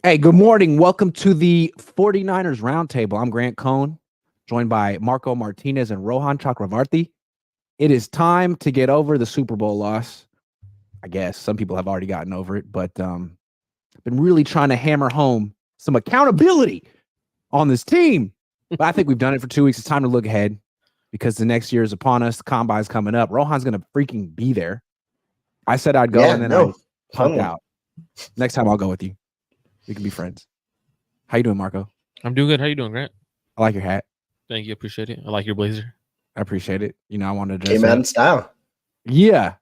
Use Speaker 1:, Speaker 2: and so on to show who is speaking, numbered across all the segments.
Speaker 1: Hey, good morning. Welcome to the 49ers Roundtable. I'm Grant Cohn, joined by Martinez and Rohan Chakravarthi. It is time to get over the Super Bowl loss. I guess some people have already gotten over it, but I've been really trying to hammer home some accountability on this team. But I think we've done it for 2 weeks. It's time to look ahead because the next year is upon us. The Combine's coming up. Rohan's going to freaking be there. I said I'd go, and then I punked out. Next time I'll go with you. We can be friends. How you doing, Marco?
Speaker 2: I'm doing good. How you doing, Grant?
Speaker 1: I like your hat.
Speaker 2: Thank you. Appreciate it. I like your blazer.
Speaker 1: I appreciate it. You know, I wanted to dress
Speaker 3: came out in style.
Speaker 1: Yeah.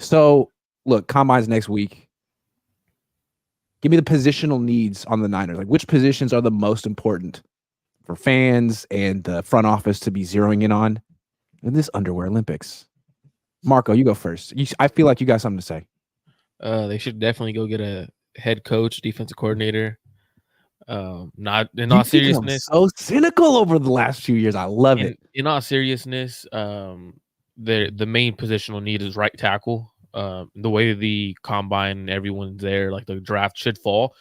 Speaker 1: So, look, Combine's next week. Give me the positional needs on the Niners. Like, which positions are the most important for fans and the front office to be zeroing in on in this Underwear Olympics? Marco, you go first. I feel like you got something to say.
Speaker 2: They should definitely go get a head coach, defensive coordinator. Not in all seriousness.
Speaker 1: So cynical over the last few years. I love it.
Speaker 2: In all seriousness, the main positional need is right tackle. The way the combine and everyone's there, like the draft should fall,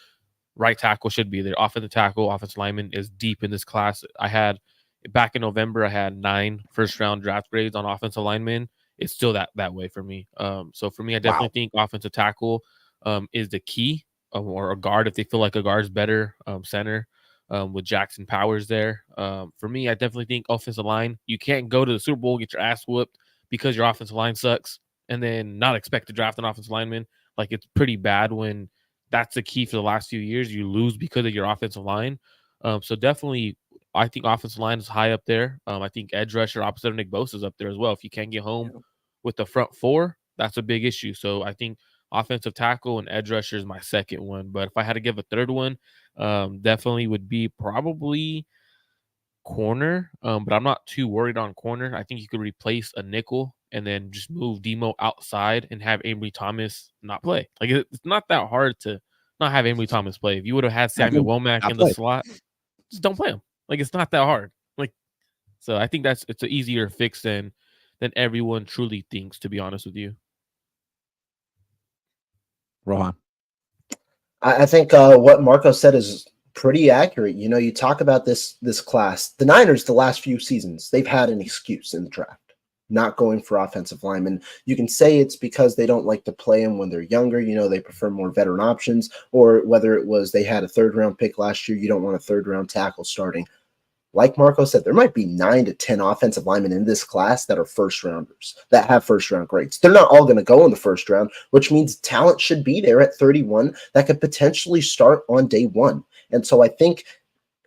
Speaker 2: right tackle should be there. Offensive tackle, offensive lineman is deep in this class. Back in November, I had 9 first-round draft grades on offensive linemen. It's still that way for me. So for me, I definitely think offensive tackle is the key, or a guard if they feel like a guard's better, center with Jackson Powers there. For me, I definitely think offensive line. You can't go to the Super Bowl, get your ass whooped because your offensive line sucks, and then not expect to draft an offensive lineman. Like, it's pretty bad when that's the key for the last few years. You lose because of your offensive line. So definitely, I think offensive line is high up there. I think edge rusher opposite of Nick Bosa is up there as well. If you can't get home with the front four, that's a big issue. So I think offensive tackle and edge rusher is my second one. But if I had to give a third one, definitely would be probably corner. But I'm not too worried on corner. I think you could replace a nickel and then just move Demo outside and have Ambry Thomas not play. Like, it's not that hard to not have Ambry Thomas play. If you would have had Samuel Womack in the slot, just don't play him. Like, it's not that hard. Like, so I think it's an easier fix than everyone truly thinks, to be honest with you.
Speaker 1: Rohan.
Speaker 3: I think what Marco said is pretty accurate. You know, you talk about this class. The Niners, the last few seasons, they've had an excuse in the draft, not going for offensive linemen. You can say it's because they don't like to play them when they're younger. You know, they prefer more veteran options, or whether it was they had a third-round pick last year. You don't want a third-round tackle starting. Like Marco said, there might be 9 to 10 offensive linemen in this class that are first-rounders, that have first-round grades. They're not all going to go in the first round, which means talent should be there at 31 that could potentially start on day one. And so I think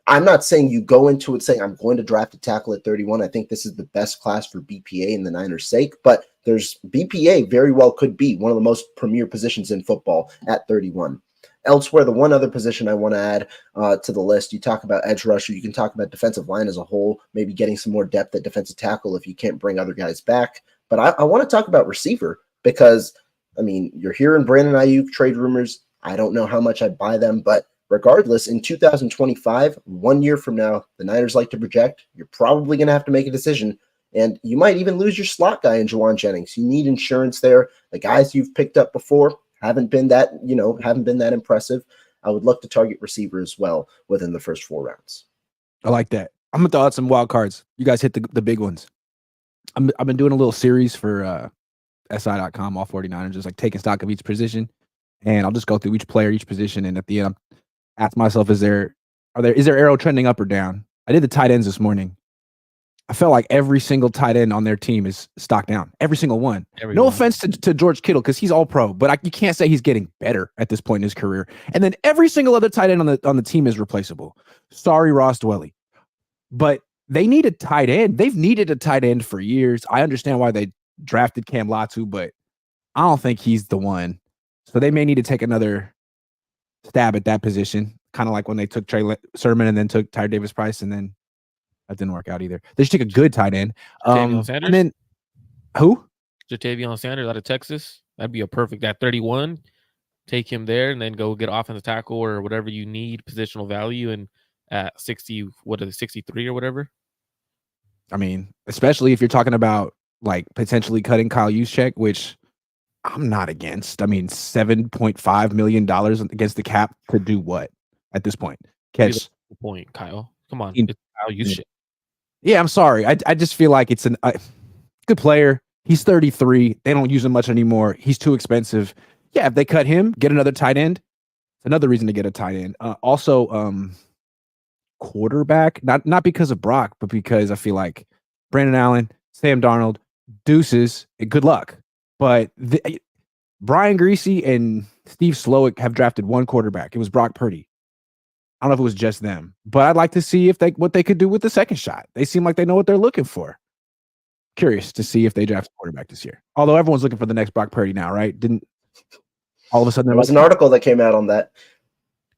Speaker 3: I'm not saying you go into it saying I'm going to draft a tackle at 31. I think this is the best class for BPA in the Niners' sake, but there's BPA very well could be one of the most premier positions in football at 31. Elsewhere, the one other position I want to add to the list, you talk about edge rusher, you can talk about defensive line as a whole, maybe getting some more depth at defensive tackle if you can't bring other guys back. But I want to talk about receiver because, I mean, you're hearing Brandon Ayuk trade rumors. I don't know how much I'd buy them, but regardless, in 2025, 1 year from now, the Niners like to project, you're probably going to have to make a decision. And you might even lose your slot guy in Juwan Jennings. You need insurance there. The guys you've picked up before haven't been that impressive. I would look to target receiver as well within the first 4 rounds.
Speaker 1: I like that. I'm gonna throw out some wild cards. You guys hit the big ones. I've been doing a little series for SI.com, all 49ers, just like taking stock of each position, and I'll just go through each player, each position, and at the end, I'm ask myself, is there arrow trending up or down? I did the tight ends this morning. I felt like every single tight end on their team is stock down. Every single one. No offense to George Kittle because he's all pro, but you can't say he's getting better at this point in his career. And then every single other tight end on the team is replaceable. Sorry, Ross Dwelley. But they need a tight end. They've needed a tight end for years. I understand why they drafted Cam Latu, but I don't think he's the one. So they may need to take another stab at that position, kind of like when they took Trey Sermon and then took Tyre Davis-Price, and then that didn't work out either. They should take a good tight end.
Speaker 2: Sanders?
Speaker 1: And then who?
Speaker 2: Jatavion Sanders out of Texas. That'd be a perfect at 31. Take him there and then go get offensive tackle or whatever you need, positional value, and at 60, 63 or whatever.
Speaker 1: I mean, especially if you're talking about like potentially cutting Kyle Juszczyk, which I'm not against. I mean, $7.5 million against the cap to do what? at this point.
Speaker 2: Maybe
Speaker 1: Catch
Speaker 2: that's the point, Kyle. Come on,
Speaker 1: In-
Speaker 2: it's Kyle. You shit.
Speaker 1: Yeah, I'm sorry. I just feel like it's a good player. He's 33. They don't use him much anymore. He's too expensive. Yeah, if they cut him, get another tight end. It's another reason to get a tight end. Also, quarterback. Not because of Brock, but because I feel like Brandon Allen, Sam Darnold, deuces, and good luck. But Brian Greasy and Steve Slowick have drafted one quarterback. It was Brock Purdy. I don't know if it was just them, but I'd like to see what they could do with the second shot. They seem like they know what they're looking for. Curious to see if they draft a quarterback this year. Although everyone's looking for the next Brock Purdy now, right? Didn't all of a sudden
Speaker 3: there was an article that came out on that.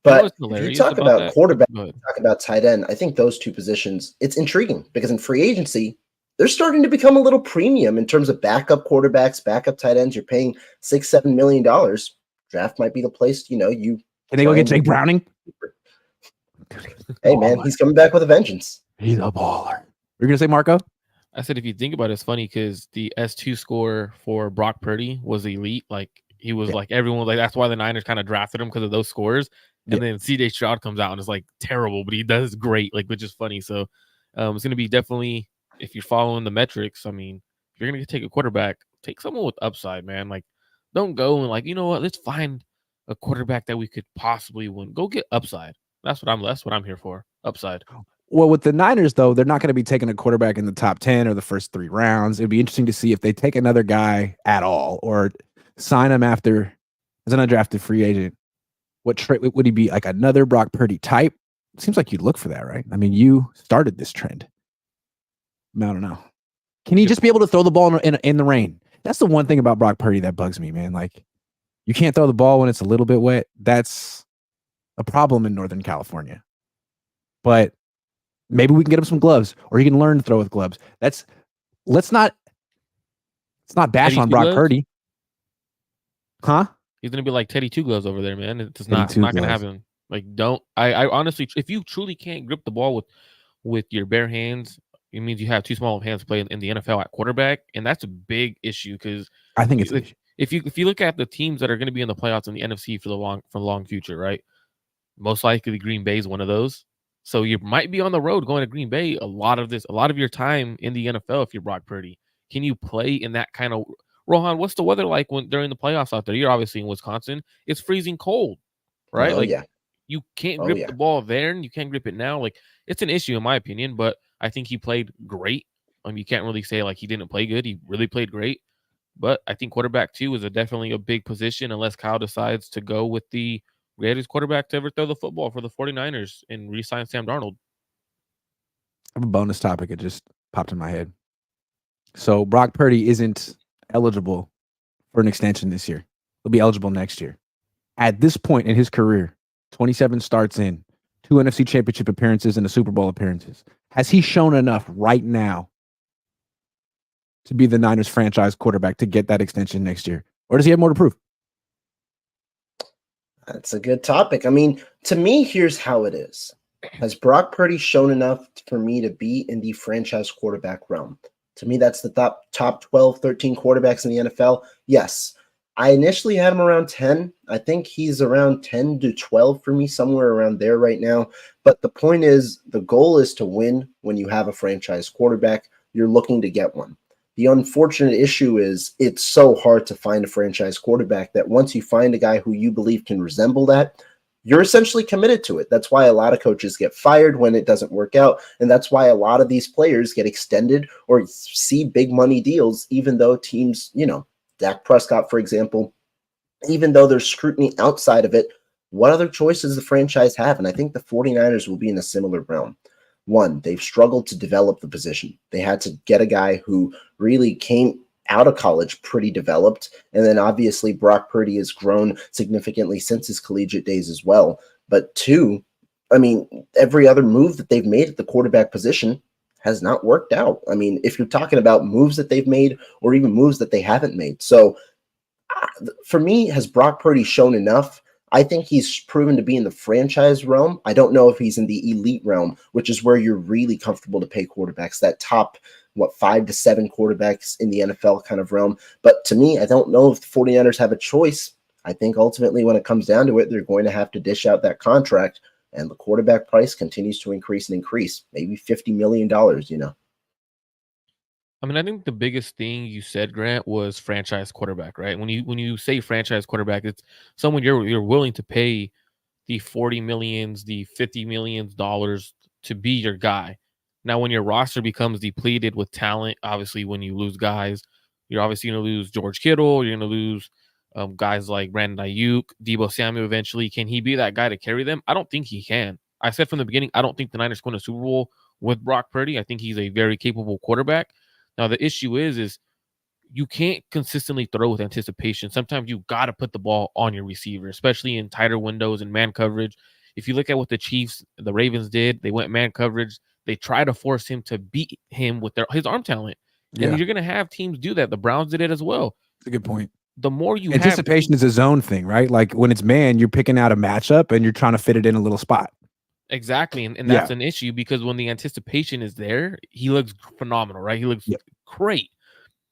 Speaker 3: But if you talk about quarterback, talk about tight end, I think those two positions, it's intriguing because in free agency, they're starting to become a little premium in terms of backup quarterbacks, backup tight ends. You're paying $6-7 million. Draft might be the place, you
Speaker 1: Can they go get Jake Browning?
Speaker 3: Hey man, he's coming back with a vengeance.
Speaker 1: He's a baller. You're gonna say Marco?
Speaker 2: I said if you think about it, it's funny because the S2 score for Brock Purdy was elite. Like he was like everyone was like that's why the Niners kind of drafted him because of those scores. And then CJ Stroud comes out and is like terrible, but he does great, like which is funny. So it's gonna be definitely if you're following the metrics. I mean, if you're gonna take a quarterback, take someone with upside, man. Like don't go and like you know what, let's find a quarterback that we could possibly win. Go get upside. That's what I'm here for. Upside.
Speaker 1: Well, with the Niners, though, they're not going to be taking a quarterback in the top 10 or the first 3 rounds. It'd be interesting to see if they take another guy at all or sign him after as an undrafted free agent. What would he be, like another Brock Purdy type? It seems like you'd look for that, right? I mean, you started this trend. I don't know. Can he just be able to throw the ball in the rain? That's the one thing about Brock Purdy that bugs me, man. Like, you can't throw the ball when it's a little bit wet. That's a problem in Northern California. But maybe we can get him some gloves, or he can learn to throw with gloves. Let's not bash
Speaker 2: Teddy
Speaker 1: on Brock
Speaker 2: gloves?
Speaker 1: Purdy. Huh?
Speaker 2: He's gonna be like Teddy Two Gloves over there, man. It's not gonna happen. Like, don't I honestly, if you truly can't grip the ball with your bare hands, it means you have too small of hands to play in the NFL at quarterback, and that's a big issue because
Speaker 1: I think it's an issue.
Speaker 2: If you look at the teams that are going to be in the playoffs in the NFC for the long future, right? Most likely Green Bay is one of those. So you might be on the road going to Green Bay a lot of your time in the NFL if you're Brock Purdy. Can you play in that kind of Rohan? What's the weather like during the playoffs out there? You're obviously in Wisconsin. It's freezing cold, right? You can't grip the ball there, and you can't grip it now. Like it's an issue in my opinion, but I think he played great. You can't really say like he didn't play good. He really played great. But I think quarterback 2 is definitely a big position unless Kyle decides to go with the greatest quarterback to ever throw the football for the 49ers and re-sign Sam Darnold.
Speaker 1: I have a bonus topic. It just popped in my head. So Brock Purdy isn't eligible for an extension this year. He'll be eligible next year. At this point in his career, 27 starts in, 2 NFC Championship appearances and a Super Bowl appearances. Has he shown enough right now to be the Niners franchise quarterback to get that extension next year? Or does he have more to prove?
Speaker 3: That's a good topic. I mean, to me, here's how it is. Has Brock Purdy shown enough for me to be in the franchise quarterback realm? To me, that's the top 12, 13 quarterbacks in the NFL. Yes. I initially had him around 10. I think he's around 10 to 12 for me, somewhere around there right now. But the point is, the goal is to win when you have a franchise quarterback. You're looking to get one. The unfortunate issue is it's so hard to find a franchise quarterback that once you find a guy who you believe can resemble that, you're essentially committed to it. That's why a lot of coaches get fired when it doesn't work out. And that's why a lot of these players get extended or see big money deals, even though teams, Dak Prescott, for example, even though there's scrutiny outside of it, what other choices the franchise have? And I think the 49ers will be in a similar realm. One, they've struggled to develop the position. They had to get a guy who really came out of college pretty developed. And then obviously Brock Purdy has grown significantly since his collegiate days as well. But 2, I mean, every other move that they've made at the quarterback position has not worked out. I mean, if you're talking about moves that they've made or even moves that they haven't made. So for me, has Brock Purdy shown enough? I think he's proven to be in the franchise realm. I don't know if he's in the elite realm, which is where you're really comfortable to pay quarterbacks, that top, 5 to 7 quarterbacks in the NFL kind of realm. But to me, I don't know if the 49ers have a choice. I think ultimately when it comes down to it, they're going to have to dish out that contract. and the quarterback price continues to increase and increase, maybe $50 million, you know.
Speaker 2: I mean, I think the biggest thing you said, Grant, was franchise quarterback, right? When you say franchise quarterback, it's someone you're willing to pay the 40 millions, the 50 millions dollars to be your guy. Now, when your roster becomes depleted with talent, obviously when you lose guys, you're obviously going to lose George Kittle, you're going to lose guys like Brandon Ayuk, Debo Samuel eventually. Can he be that guy to carry them? I don't think he can. I said from the beginning, I don't think the Niners win a Super Bowl with Brock Purdy. I think he's a very capable quarterback. Now, the issue is you can't consistently throw with anticipation. Sometimes you got to put the ball on your receiver, especially in tighter windows and man coverage. If you look at what the Chiefs, the Ravens did, they went man coverage. They try to force him to beat him with his arm talent. And you're going to have teams do that. The Browns did it as well.
Speaker 1: That's a good point.
Speaker 2: The more you
Speaker 1: anticipation is a zone thing, right? Like when it's man, you're picking out a matchup and you're trying to fit it in a little spot.
Speaker 2: Exactly. And that's an issue because when the anticipation is there, he looks phenomenal, right? He looks great.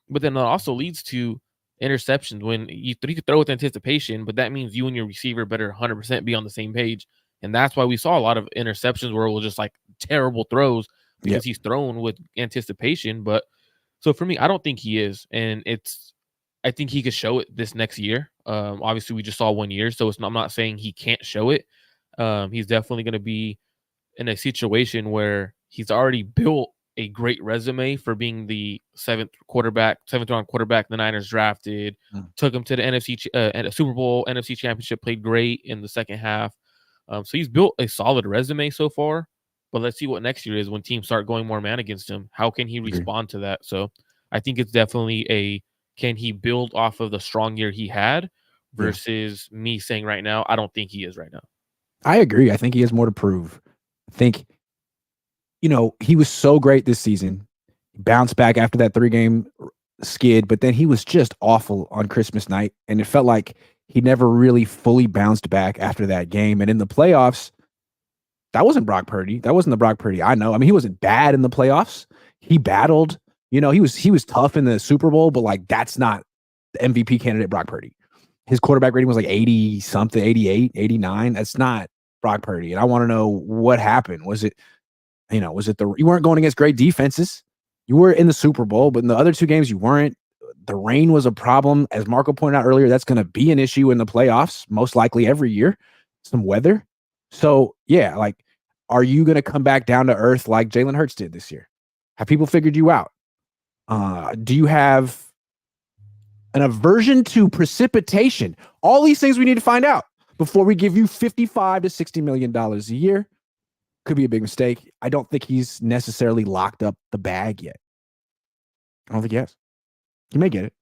Speaker 2: But then it also leads to interceptions when you throw with anticipation, but that means you and your receiver better 100% be on the same page. And that's why we saw a lot of interceptions where it was just like terrible throws because he's thrown with anticipation. But so for me, I don't think he is. And I think he could show it this next year. Obviously, we just saw 1 year, so I'm not saying he can't show it. He's definitely going to be in a situation where he's already built a great resume for being the seventh round quarterback the Niners drafted, took him to the and a Super Bowl, NFC Championship, played great in the second half. So he's built a solid resume so far, but let's see what next year is when teams start going more man against him. How can he respond to that? So I think it's definitely can he build off of the strong year he had versus me saying right now, I don't think he is right now.
Speaker 1: I agree. I think he has more to prove. I think, he was so great this season. Bounced back after that 3-game skid, but then he was just awful on Christmas night. And it felt like he never really fully bounced back after that game. And in the playoffs, that wasn't Brock Purdy. That wasn't the Brock Purdy I know. I mean, he wasn't bad in the playoffs. He battled. He was tough in the Super Bowl, but like that's not the MVP candidate Brock Purdy. His quarterback rating was like 80 something, 88, 89. That's not Brock Purdy. And I want to know what happened. Was it you weren't going against great defenses? You were in the Super Bowl, but in the other 2 games you weren't. The rain was a problem. As Marco pointed out earlier, that's going to be an issue in the playoffs, most likely every year. Some weather. So are you going to come back down to earth like Jalen Hurts did this year? Have people figured you out? Do you have an aversion to precipitation? All these things we need to find out before we give you $55 to $60 million a year. Could be a big mistake. I don't think he's necessarily locked up the bag yet. I don't think he has. He may get it.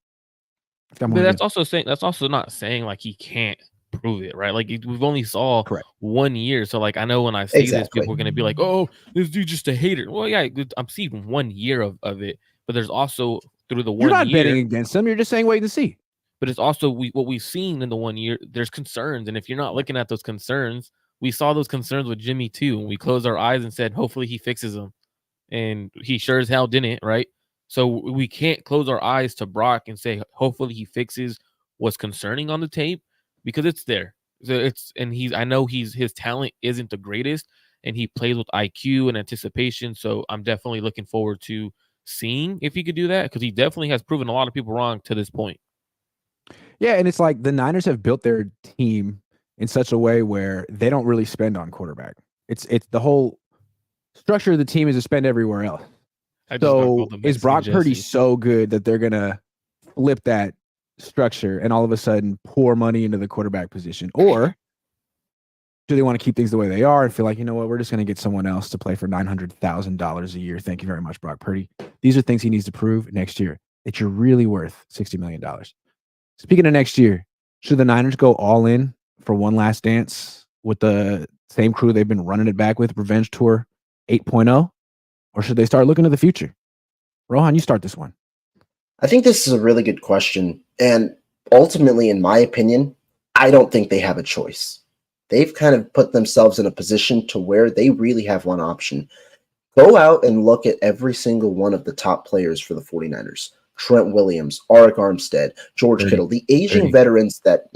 Speaker 2: But that's also not saying like he can't prove it, right? Like we've only saw 1 year. So like I know when I say this, people are gonna be like, oh, this dude's just a hater. Well, yeah, I'm seeing 1 year of it, but there's also through the 1 year.
Speaker 1: You're not betting against him, you're just saying wait and see.
Speaker 2: But it's also what we've seen in the 1 year, there's concerns. And if you're not looking at those concerns, we saw those concerns with Jimmy too. And we closed our eyes and said, hopefully he fixes them. And he sure as hell didn't, right? So we can't close our eyes to Brock and say, hopefully he fixes what's concerning on the tape because it's there. So I know his talent isn't the greatest and he plays with IQ and anticipation. So I'm definitely looking forward to seeing if he could do that because he definitely has proven a lot of people wrong to this point.
Speaker 1: Yeah, and it's like the Niners have built their team in such a way where they don't really spend on quarterback. It's the whole structure of the team is to spend everywhere else. So is Brock Purdy so good that they're going to flip that structure and all of a sudden pour money into the quarterback position? Or do they want to keep things the way they are and feel like, you know what, we're just going to get someone else to play for $900,000 a year. Thank you very much, Brock Purdy. These are things he needs to prove next year that you're really worth $60 million. Speaking of next year, should the Niners go all in for one last dance with the same crew they've been running it back with, Revenge Tour 8.0? Or should they start looking to the future? Rohan, you start this one.
Speaker 3: I think this is a really good question. And ultimately, in my opinion, I don't think they have a choice. They've kind of put themselves in a position to where they really have one option. Go out and look at every single one of the top players for the 49ers. Trent Williams, Arik Armstead, George Kittle, the aging veterans that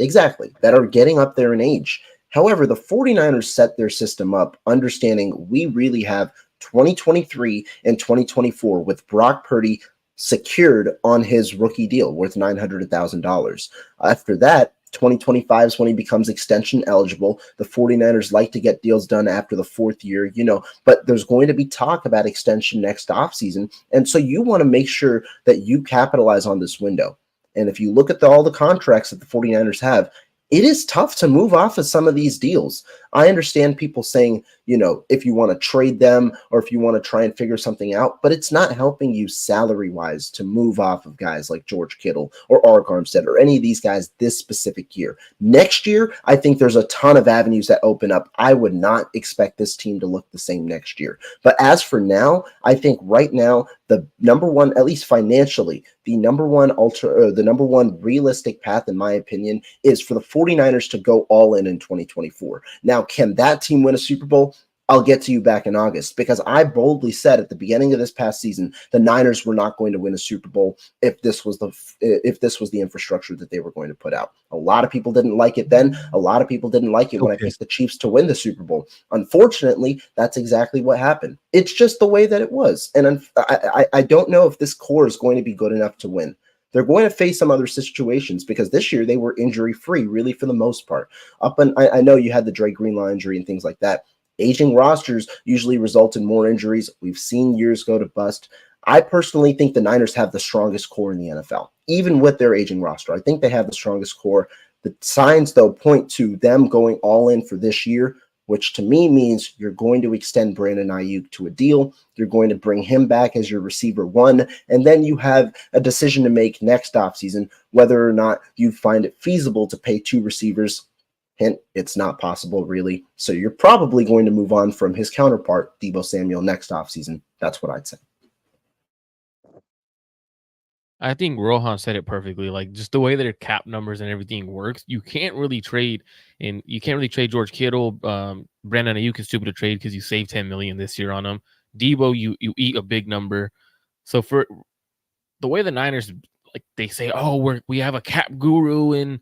Speaker 3: are getting up there in age. However, the 49ers set their system up understanding we really have 2023 and 2024 with Brock Purdy secured on his rookie deal worth $900,000. After that, 2025 is when he becomes extension eligible. The 49ers like to get deals done after the fourth year, but there's going to be talk about extension next offseason. And so you want to make sure that you capitalize on this window. And if you look at all the contracts that the 49ers have, it is tough to move off of some of these deals. I understand people saying, if you want to trade them or if you want to try and figure something out, but it's not helping you salary-wise to move off of guys like George Kittle or Arik Armstead or any of these guys this specific year. Next year, I think there's a ton of avenues that open up. I would not expect this team to look the same next year. But as for now, I think right now, the number one, at least financially, the number one realistic path, in my opinion, is for the 49ers to go all in 2024. Now, can that team win a Super Bowl? I'll get to you back in August, because I boldly said at the beginning of this past season, the Niners were not going to win a Super Bowl if this was the infrastructure that they were going to put out. A lot of people didn't like it then. A lot of people didn't like it when I picked the Chiefs to win the Super Bowl. Unfortunately, that's exactly what happened. It's just the way that it was. And I don't know if this core is going to be good enough to win. They're going to face some other situations because this year they were injury-free, really, for the most part. I know you had the Dre Greenlaw injury and things like that. Aging rosters usually result in more injuries. We've seen years go to bust. I personally think the Niners have the strongest core in the NFL, even with their aging roster. I think they have the strongest core. The signs, though, point to them going all in for this year, which to me means you're going to extend Brandon Ayuk to a deal. You're going to bring him back as your receiver one, and then you have a decision to make next offseason whether or not you find it feasible to pay two receivers. Hint, it's not possible, really. So you're probably going to move on from his counterpart, Deebo Samuel, next offseason. That's what I'd say.
Speaker 2: I think Rohan said it perfectly. Like, just the way that their cap numbers and everything works, you can't really trade George Kittle. Brandon Ayuk is stupid to trade because you saved $10 million this year on him. Deebo, you eat a big number. So for the way the Niners, like, they say, oh, we have a cap guru and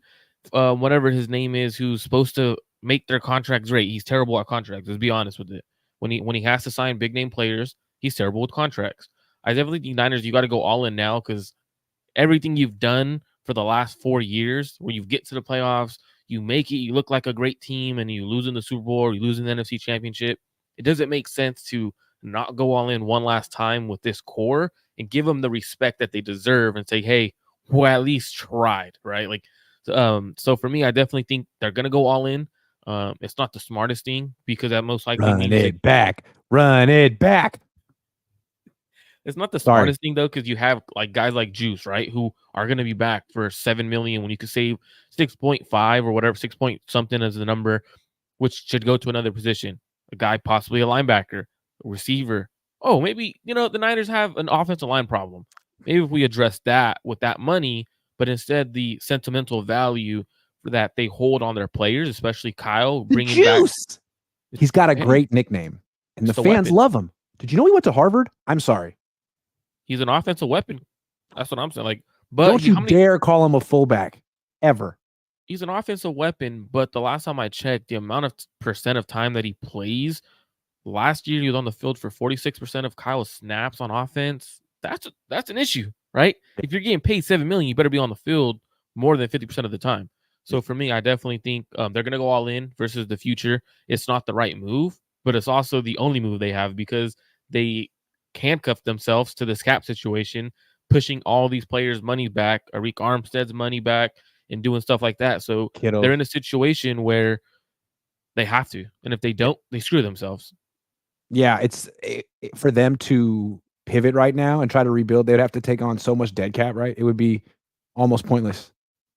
Speaker 2: whatever his name is, who's supposed to make their contracts great. He's terrible at contracts. Let's be honest with it. When he has to sign big name players, he's terrible with contracts. I definitely think Niners, you got to go all in now, because everything you've done for the last 4 years, where you get to the playoffs, you make it, you look like a great team, and you lose in the Super Bowl, or you lose in the NFC Championship. It doesn't make sense to not go all in one last time with this core and give them the respect that they deserve and say, hey, we at least tried, right? Like, so for me, I definitely think they're gonna go all in. It's not the smartest thing, because that most likely
Speaker 1: Run it back.
Speaker 2: It's not the smartest thing, though, because you have like guys like Juice, right, who are going to be back for $7 million when you could save 6.5 or whatever, 6 point something as the number, which should go to another position. A guy, possibly a linebacker, a receiver. Oh, maybe, the Niners have an offensive line problem. Maybe if we address that with that money, but instead the sentimental value that they hold on their players, especially Kyle, bringing back.
Speaker 1: He's got a great nickname, and the fans love him. Did you know he went to Harvard? I'm sorry.
Speaker 2: He's an offensive weapon. That's what I'm saying. Like, but
Speaker 1: don't you dare call him a fullback ever.
Speaker 2: He's an offensive weapon, but the last time I checked, the amount of percent of time that he plays, last year he was on the field for 46% of Kyle's snaps on offense. That's an issue, right? If you're getting paid $7 million, you better be on the field more than 50% of the time. So for me, I definitely think they're going to go all in versus the future. It's not the right move, but it's also the only move they have, because they handcuff themselves to this cap situation, pushing all these players' money back, Arik Armstead's money back, and doing stuff like that. So they're in a situation where they have to, and if they don't, they screw themselves.
Speaker 1: Yeah, it's for them to pivot right now and try to rebuild. They'd have to take on so much dead cap, right? It would be almost pointless.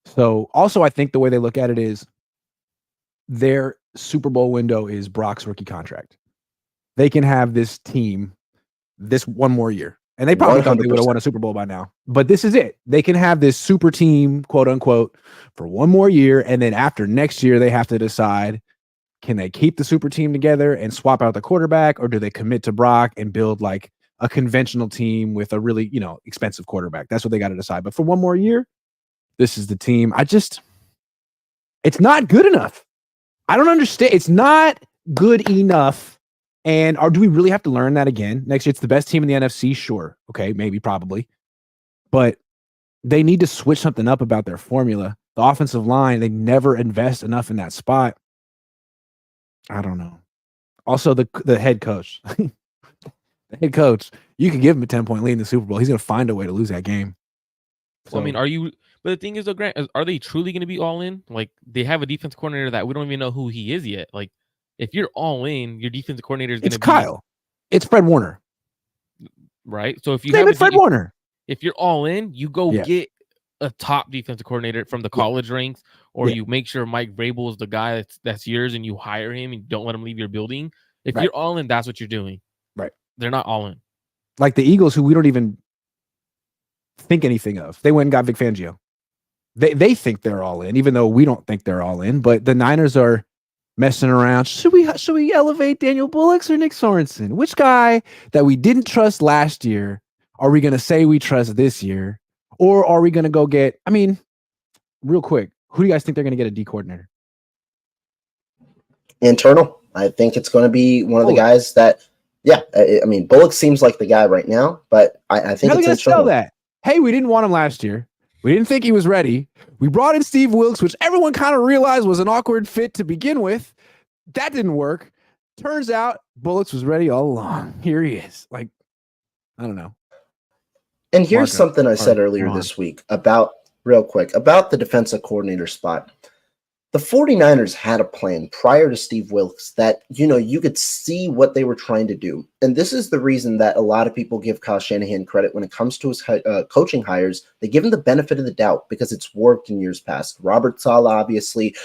Speaker 1: So also, I think the way they look at it is their Super Bowl window is Brock's rookie contract. They can have this team this one more year. And they probably 100%. Thought they would have won a Super Bowl by now. But this is it. They can have this super team, quote unquote, for one more year. And then after next year, they have to decide, can they keep the super team together and swap out the quarterback, or do they commit to Brock and build like a conventional team with a really, expensive quarterback? That's what they got to decide. But for one more year, this is the team. It's not good enough. I don't understand. It's not good enough. And do we really have to learn that again next year? It's the best team in the NFC, sure. Okay, maybe, probably. But they need to switch something up about their formula. The offensive line, they never invest enough in that spot. I don't know. Also, the head coach. The head coach, you can give him a 10-point lead in the Super Bowl. He's going to find a way to lose that game.
Speaker 2: Well, I mean, but the thing is, though, Grant, are they truly going to be all in? Like, they have a defense coordinator that we don't even know who he is yet. Like, if you're all in, your defensive coordinator is going to be
Speaker 1: Kyle. It's Fred Warner.
Speaker 2: Right? So if you
Speaker 1: have Fred Warner.
Speaker 2: If you're all in, you go get a top defensive coordinator from the college ranks, or you make sure Mike Vrabel is the guy that's yours and you hire him and don't let him leave your building. If you're all in, that's what you're doing.
Speaker 1: Right.
Speaker 2: They're not all in.
Speaker 1: Like the Eagles, who we don't even think anything of. They went and got Vic Fangio. They think they're all in, even though we don't think they're all in. But the Niners are messing around. Should we elevate Daniel Bullocks or Nick Sorensen? Which guy that we didn't trust last year are we going to say we trust this year? Or are we going to go get, I mean, real quick, who do you guys think they're going to get a D coordinator?
Speaker 3: Internal. I think it's going to be one of the guys that, I mean, Bullock seems like the guy right now, but I think it's internal.
Speaker 1: That. Hey, we didn't want him last year. We didn't think he was ready. We brought in Steve Wilkes, which everyone kind of realized was an awkward fit to begin with. That didn't work. Turns out Bullocks was ready all along. Here he is. Like, I don't know.
Speaker 3: And here's something I said earlier this week about the defensive coordinator spot. The 49ers had a plan prior to Steve Wilkes that, you could see what they were trying to do. And this is the reason that a lot of people give Kyle Shanahan credit when it comes to his coaching hires. They give him the benefit of the doubt because it's worked in years past. Robert Saleh, obviously,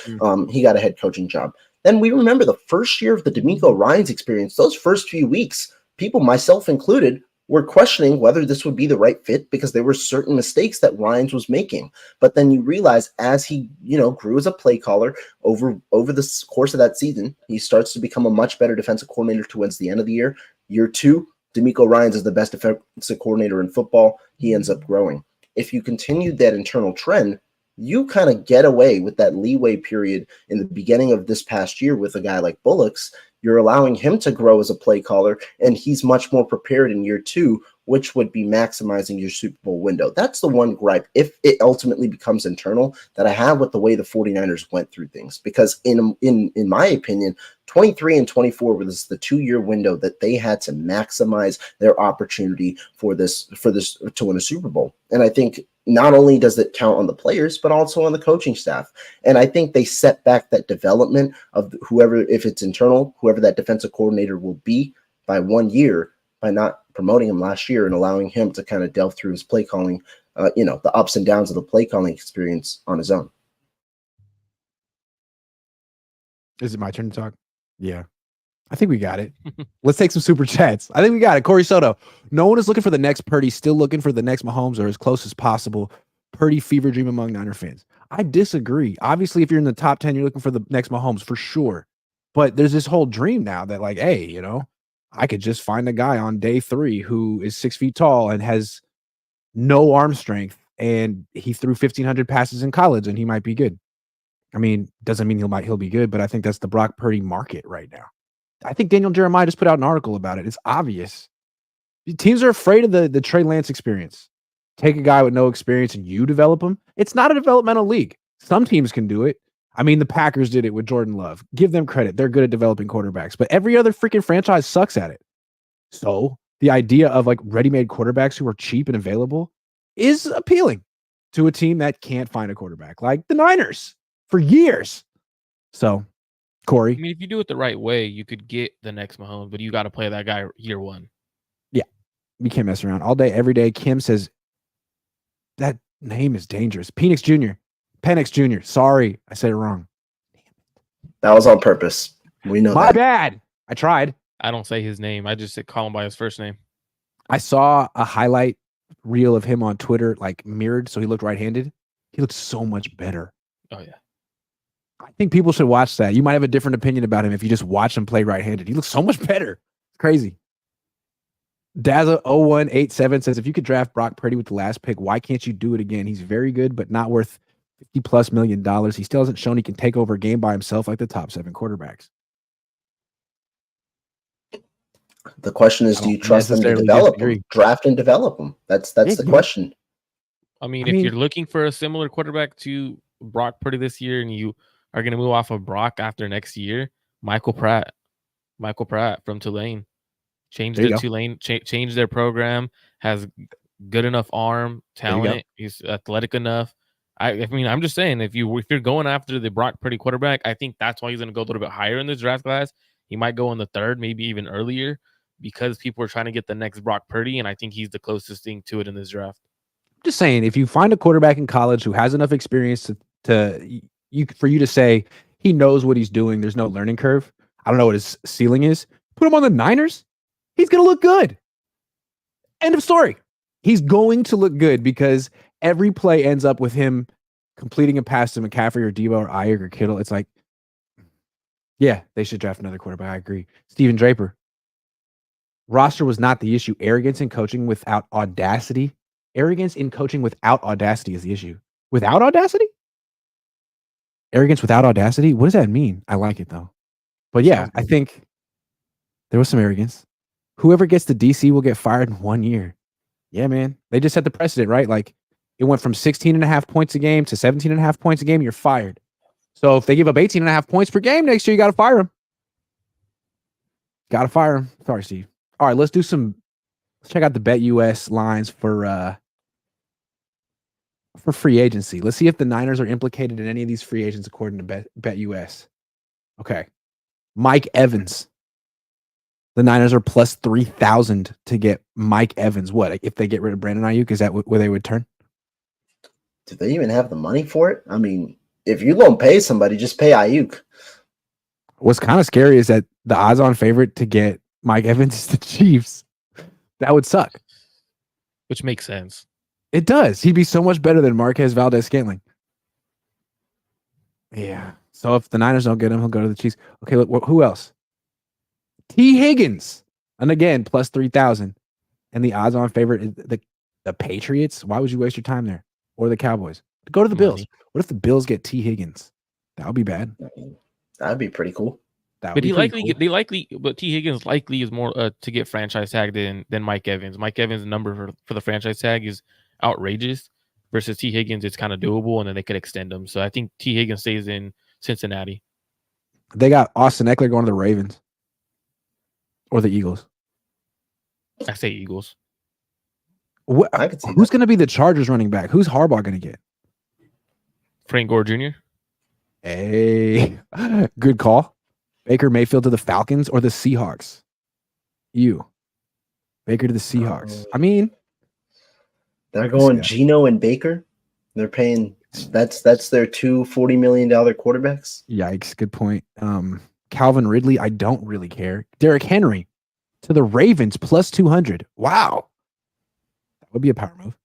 Speaker 3: he got a head coaching job. Then we remember the first year of the D'Amico Ryans experience, those first few weeks, people, myself included, were questioning whether this would be the right fit because there were certain mistakes that Ryans was making. But then you realize as he, grew as a play caller over the course of that season, he starts to become a much better defensive coordinator towards the end of the year. Year 2, D'Amico Ryans is the best defensive coordinator in football. He ends up growing. If you continued that internal trend, you kind of get away with that leeway period in the beginning of this past year with a guy like Bullocks. You're allowing him to grow as a play caller, and he's much more prepared in year 2, which would be maximizing your Super Bowl window. That's the one gripe, if it ultimately becomes internal, that I have with the way the 49ers went through things. Because in my opinion, 23 and 24 was the 2-year window that they had to maximize their opportunity for this to win a Super Bowl. And I think not only does it count on the players, but also on the coaching staff. And I think they set back that development of whoever, if it's internal, whoever that defensive coordinator will be by 1 year by not promoting him last year and allowing him to kind of delve through his play calling, the ups and downs of the play calling experience on his own.
Speaker 1: Is it my turn to talk? Yeah. I think we got it. Let's take some super chats. I think we got it. Corey Soto. No one is looking for the next Purdy, still looking for the next Mahomes or as close as possible. Purdy fever dream among Niner fans. I disagree. Obviously, if you're in the top 10, you're looking for the next Mahomes for sure. But there's this whole dream now that like, hey, I could just find a guy on day 3 who is 6 feet tall and has no arm strength. And he threw 1,500 passes in college and he might be good. I mean, doesn't mean he'll be good, but I think that's the Brock Purdy market right now. I think Daniel Jeremiah just put out an article about it. It's obvious. Teams are afraid of the Trey Lance experience. Take a guy with no experience and you develop him. It's not a developmental league. Some teams can do it. I mean, the Packers did it with Jordan Love. Give them credit. They're good at developing quarterbacks, but every other freaking franchise sucks at it. So the idea of like ready-made quarterbacks who are cheap and available is appealing to a team that can't find a quarterback like the Niners for years. So Corey.
Speaker 2: I mean, if you do it the right way, you could get the next Mahomes, but you got to play that guy year 1.
Speaker 1: Yeah. We can't mess around all day, every day. Kim says that name is dangerous. Penix Jr. Sorry, I said it wrong.
Speaker 3: That was on purpose. We know
Speaker 1: My
Speaker 3: that.
Speaker 1: bad. I tried.
Speaker 2: I don't say his name. I just call him by his first name.
Speaker 1: I saw a highlight reel of him on Twitter, like mirrored, so he looked right-handed. He looks so much better.
Speaker 2: Oh, yeah.
Speaker 1: I think people should watch that. You might have a different opinion about him if you just watch him play right-handed. He looks so much better. It's crazy. Daza0187 says, if you could draft Brock Purdy with the last pick, why can't you do it again? He's very good, but not worth $50+ million. He still hasn't shown he can take over a game by himself like the top 7 quarterbacks.
Speaker 3: The question is, do you trust them to develop them? Draft and develop them. That's the question.
Speaker 2: I mean, if you're looking for a similar quarterback to Brock Purdy this year and you are going to move off of Brock after next year, Michael Pratt from Tulane. Changed their program, has good enough arm, talent, he's athletic enough. I mean, I'm just saying, if you're going after the Brock Purdy quarterback, I think that's why he's going to go a little bit higher in this draft class. He might go in the 3rd, maybe even earlier, because people are trying to get the next Brock Purdy, and I think he's the closest thing to it in this draft.
Speaker 1: Just saying, if you find a quarterback in college who has enough experience for you to say he knows what he's doing, there's no learning curve. I don't know what his ceiling is. Put him on the Niners. He's going to look good. End of story. He's going to look good because every play ends up with him completing a pass to McCaffrey or Debo or Ayuk or Kittle. It's like, yeah, they should draft another quarterback. I agree. Steven Draper. Roster was not the issue. Arrogance in coaching without audacity. Arrogance in coaching without audacity is the issue. Without audacity? Arrogance without audacity? What does that mean? I like it, though. But yeah, I think there was some arrogance. Whoever gets to DC will get fired in 1 year. Yeah, man. They just set the precedent, right? Like, it went from 16.5 points a game to 17.5 points a game. You're fired. So if they give up 18.5 points per game next year, you got to fire them. Got to fire them. Sorry, Steve. All right, let's check out the BetUS lines for free agency. Let's see if the Niners are implicated in any of these free agents according to BetUS. Okay. Mike Evans. The Niners are plus 3,000 to get Mike Evans. What, if they get rid of Brandon Ayuk? Is that where they would turn?
Speaker 3: Do they even have the money for it? I mean, if you're going to pay somebody, just pay Ayuk.
Speaker 1: What's kind of scary is that the odds-on favorite to get Mike Evans is the Chiefs. That would suck.
Speaker 2: Which makes sense.
Speaker 1: It does. He'd be so much better than Marquez Valdez-Scantling. Yeah. So if the Niners don't get him, he'll go to the Chiefs. Okay, look, who else? T. Higgins. And again, plus 3,000. And the odds-on favorite is the Patriots. Why would you waste your time there? Or the Cowboys? Go to the Bills. What if the Bills get T. Higgins? That would be bad.
Speaker 3: That'd be pretty cool.
Speaker 2: But T. Higgins likely is more to get franchise tag than Mike Evans. Mike Evans' number for the franchise tag is outrageous versus T. Higgins. It's kind of doable, and then they could extend him. So I think T. Higgins stays in Cincinnati.
Speaker 1: They got Austin Eckler going to the Ravens or the Eagles.
Speaker 2: I say Eagles.
Speaker 1: Who's going to be the Chargers running back? Who's Harbaugh going to get?
Speaker 2: Frank Gore Jr.
Speaker 1: Hey, good call. Baker Mayfield to the Falcons or the Seahawks? Baker to the Seahawks. I mean,
Speaker 3: they're going Geno and Baker. They're paying. That's their two $40 million quarterbacks.
Speaker 1: Yikes! Good point. Calvin Ridley. I don't really care. Derrick Henry to the Ravens plus 200. Wow, that would be a power move.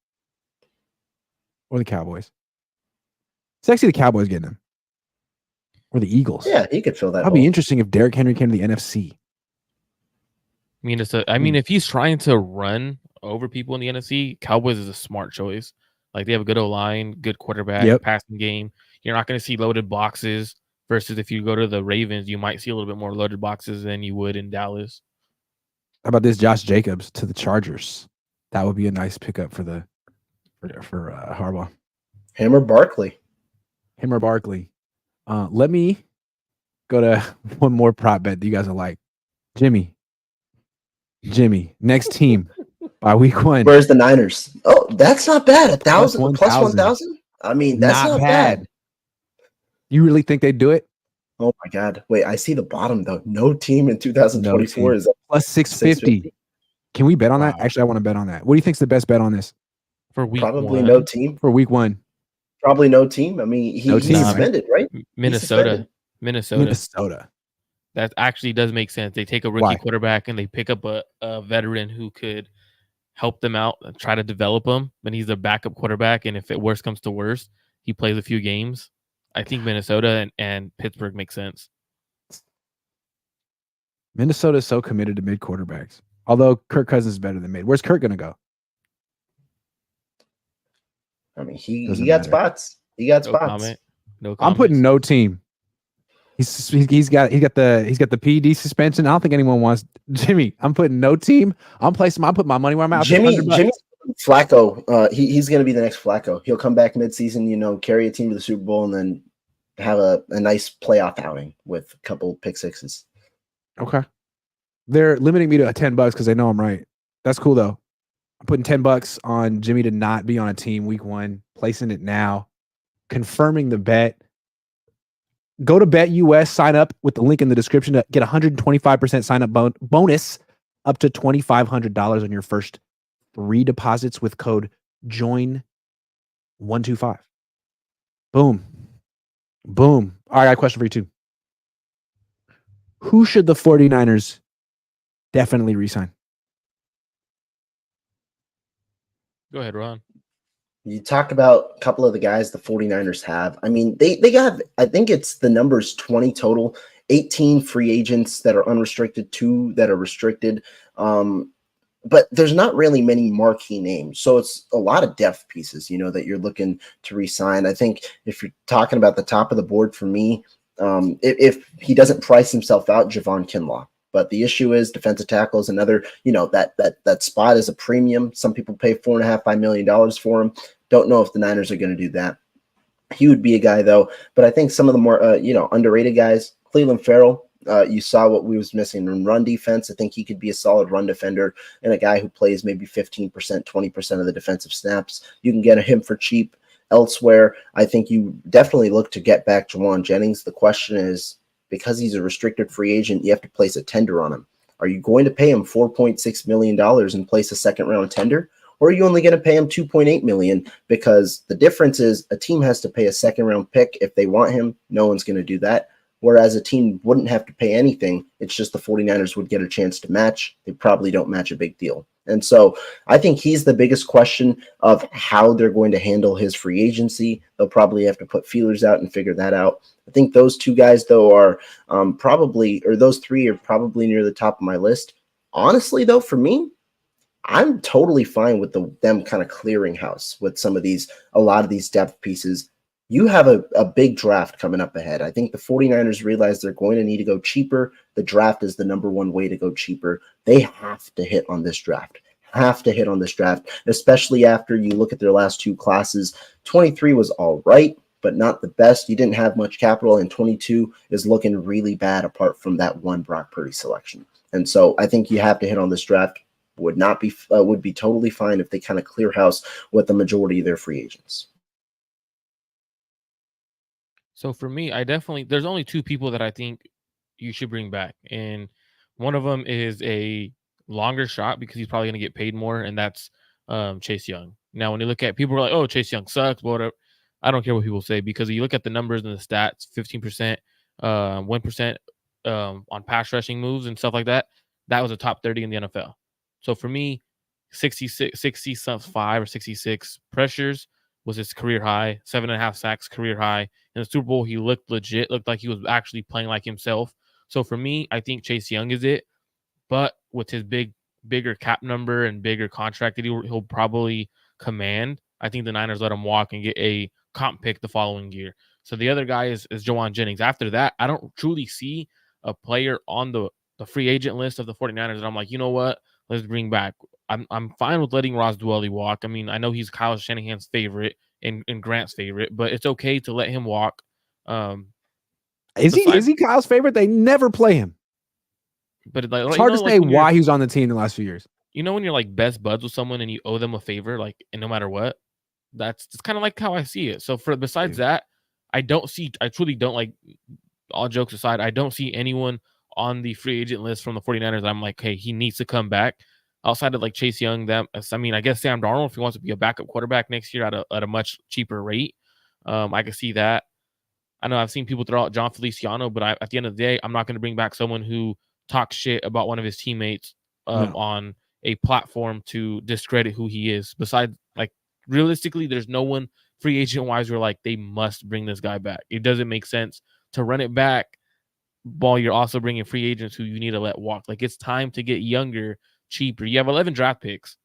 Speaker 1: Or the Cowboys. It's actually the Cowboys getting him. Or the Eagles.
Speaker 3: Yeah, he could fill that.
Speaker 1: That'd be interesting if Derrick Henry came to the NFC.
Speaker 2: I mean, if he's trying to run over people in the NFC, Cowboys is a smart choice. Like, they have a good O-line, good quarterback, passing game. You're not going to see loaded boxes versus if you go to the Ravens, you might see a little bit more loaded boxes than you would in Dallas.
Speaker 1: How about this Josh Jacobs to the Chargers? That would be a nice pickup for Harbaugh.
Speaker 3: Him or Barkley.
Speaker 1: Let me go to one more prop bet that you guys will like. Jimmy, next team by week 1.
Speaker 3: Where's the Niners? Oh, that's not bad. 1,000 plus 1,000. I mean, that's not bad.
Speaker 1: You really think they'd do it?
Speaker 3: Oh my God! Wait, I see the bottom though. No team in 2024 is
Speaker 1: plus 650. Can we bet on that? Actually, I want to bet on that. What do you think's the best bet on this
Speaker 2: for week?
Speaker 3: Probably no team
Speaker 1: for week 1.
Speaker 3: Probably no team. I mean, he's suspended, right?
Speaker 2: Minnesota.
Speaker 1: That
Speaker 2: actually does make sense. They take a rookie quarterback and they pick up a veteran who could help them out and try to develop him. But he's a backup quarterback, and if it worst comes to worst, he plays a few games. I think Minnesota and Pittsburgh make sense.
Speaker 1: Minnesota is so committed to mid quarterbacks. Although Kirk Cousins is better than mid. Where's Kirk going to go?
Speaker 3: I mean, he got spots. He got
Speaker 2: No
Speaker 3: spots.
Speaker 2: comment. No
Speaker 1: I'm
Speaker 2: comment.
Speaker 1: putting no team. He's got the PED suspension. I don't think anyone wants Jimmy. I'm putting no team. I'm putting my money where I'm at.
Speaker 3: Jimmy
Speaker 1: $100.
Speaker 3: Flacco, he's going to be the next Flacco. He'll come back midseason, carry a team to the Super Bowl, and then have a nice playoff outing with a couple pick sixes.
Speaker 1: Okay. They're limiting me to $10 because they know I'm right. That's cool though. I'm putting $10 on Jimmy to not be on a team week 1, placing it now, confirming the bet. Go to BetUS, sign up with the link in the description to get 125% sign up bonus up to $2,500 on your first 3 deposits with code JOIN125. Boom. Boom. All right, I got a question for you too. Who should the 49ers definitely re-sign?
Speaker 2: Go ahead, Ron.
Speaker 3: You talk about a couple of the guys the 49ers have. I mean, they got, I think it's the numbers 20 total, 18 free agents that are unrestricted, 2 that are restricted. But there's not really many marquee names. So it's a lot of depth pieces, that you're looking to re-sign. I think if you're talking about the top of the board for me, if he doesn't price himself out, Javon Kinlaw. But the issue is defensive tackle is another, that spot is a premium. Some people pay $4.5 million for him. Don't know if the Niners are going to do that. He would be a guy though. But I think some of the more, underrated guys, Cleveland Farrell, you saw what we was missing in run defense. I think he could be a solid run defender and a guy who plays maybe 15%, 20% of the defensive snaps. You can get him for cheap elsewhere. I think you definitely look to get back Juwan Jennings. The question is, because he's a restricted free agent, you have to place a tender on him. Are you going to pay him $4.6 million and place a second-round tender? Or are you only going to pay him $2.8 million? Because the difference is a team has to pay a second-round pick if they want him. No one's going to do that. Whereas a team wouldn't have to pay anything. It's just the 49ers would get a chance to match. They probably don't match a big deal. And so I think he's the biggest question of how they're going to handle his free agency. They'll probably have to put feelers out and figure that out. I think those 2 guys, though, are those 3 are probably near the top of my list. Honestly, though, for me, I'm totally fine with them kind of clearing house with a lot of these depth pieces. You have a big draft coming up ahead. I think the 49ers realize they're going to need to go cheaper. The draft is the number one way to go cheaper. They have to hit on this draft. Especially after you look at their last 2 classes. 23 was all right, but not the best. You didn't have much capital, and 22 is looking really bad apart from that one Brock Purdy selection. And so I think you have to hit on this draft. Would be totally fine if they kind of clear house with the majority of their free agents.
Speaker 2: So for me, there's only 2 people that I think you should bring back. And one of them is a longer shot because he's probably going to get paid more. And that's Chase Young. Now, when you look at people are like, oh, Chase Young sucks, whatever. I don't care what people say because you look at the numbers and the stats, 15%, 1% on pass rushing moves and stuff like that. That was a top 30 in the NFL. So for me, 65 or 66 pressures was his career high, 7.5 sacks, career high. In the Super Bowl, he looked legit, looked like he was actually playing like himself. So for me, I think Chase Young is it. But with his bigger cap number and bigger contract that he'll probably command, I think the Niners let him walk and get a comp pick the following year. So the other guy is Juwan Jennings. After that, I don't truly see a player on the free agent list of the 49ers that I'm like, you know what? Let's bring back. I'm fine with letting Ross Dwelly walk. I mean, I know he's Kyle Shanahan's favorite and Grant's favorite, but it's okay to let him walk.
Speaker 1: Is he Kyle's favorite? They never play him.
Speaker 2: But
Speaker 1: it's hard to say why he was on the team in the last few years.
Speaker 2: You know when you're like best buds with someone and you owe them a favor, like, and no matter what, that's kind of like how I see it. So besides that, I truly don't, like, all jokes aside, I don't see anyone on the free agent list from the 49ers. I'm like, hey, he needs to come back. Outside of like Chase Young, I guess Sam Darnold, if he wants to be a backup quarterback next year at a much cheaper rate, I can see that. I know I've seen people throw out John Feliciano, but at the end of the day, I'm not going to bring back someone who talks shit about one of his teammates on a platform to discredit who he is. Besides, like, realistically, there's no one free agent wise where like they must bring this guy back. It doesn't make sense to run it back while you're also bringing free agents who you need to let walk. Like, it's time to get younger, cheaper. You have 11 draft picks.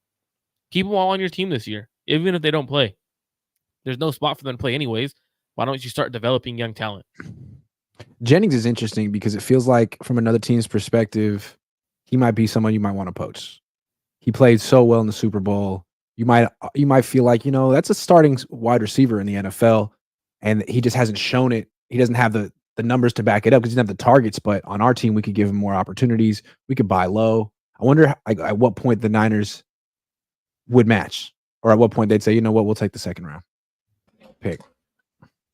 Speaker 2: Keep them all on your team this year, even if they don't play. There's no spot for them to play anyways. Why don't you start developing young talent?
Speaker 1: Jennings is interesting because it feels like from another team's perspective, he might be someone you might want to poach. He played so well in the Super Bowl. You might feel like, that's a starting wide receiver in the NFL, and he just hasn't shown it. He doesn't have the numbers to back it up because he doesn't have the targets. But on our team, we could give him more opportunities. We could buy low. I wonder at what point the Niners would match, or at what point they'd say, you know what, we'll take the second round pick.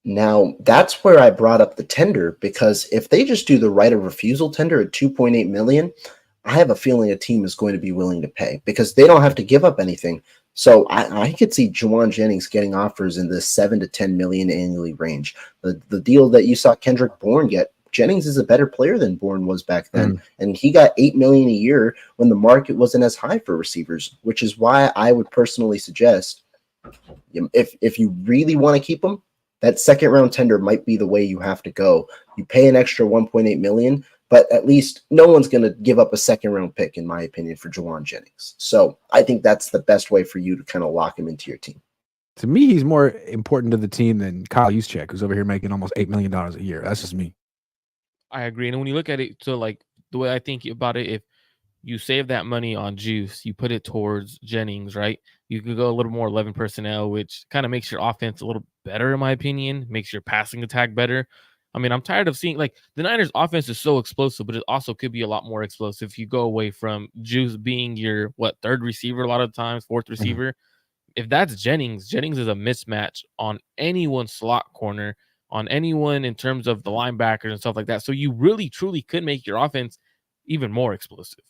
Speaker 3: Now, that's where I brought up the tender, because if they just do the right of refusal tender at $2.8 million, I have a feeling a team is going to be willing to pay because they don't have to give up anything. So I could see Juwan Jennings getting offers in the $7 to $10 million annually range. The deal that you saw Kendrick Bourne get, Jennings is a better player than Bourne was back then, and he got $8 million a year when the market wasn't as high for receivers, which is why I would personally suggest if you really want to keep him, that second round tender might be the way you have to go. You pay an extra $1.8 million, but at least no one's going to give up a second round pick, in my opinion, for Juwan Jennings. So I think that's the best way for you to kind of lock him into your team.
Speaker 1: To me, he's more important to the team than Kyle Juszczyk, who's over here making almost $8 million a year. That's just me.
Speaker 2: I agree. And when you look at it, so like the way I think about it, if you save that money on Juice, you put it towards Jennings, right? You could go a little more 11 personnel, which kind of makes your offense a little better, in my opinion, makes your passing attack better. I mean, I'm tired of seeing like the Niners offense is so explosive, but it also could be a lot more explosive if you go away from Juice being your third receiver a lot of times, fourth receiver. If that's Jennings is a mismatch on anyone's slot corner, on anyone in terms of the linebackers and stuff like that. So you really truly could make your offense even more explosive.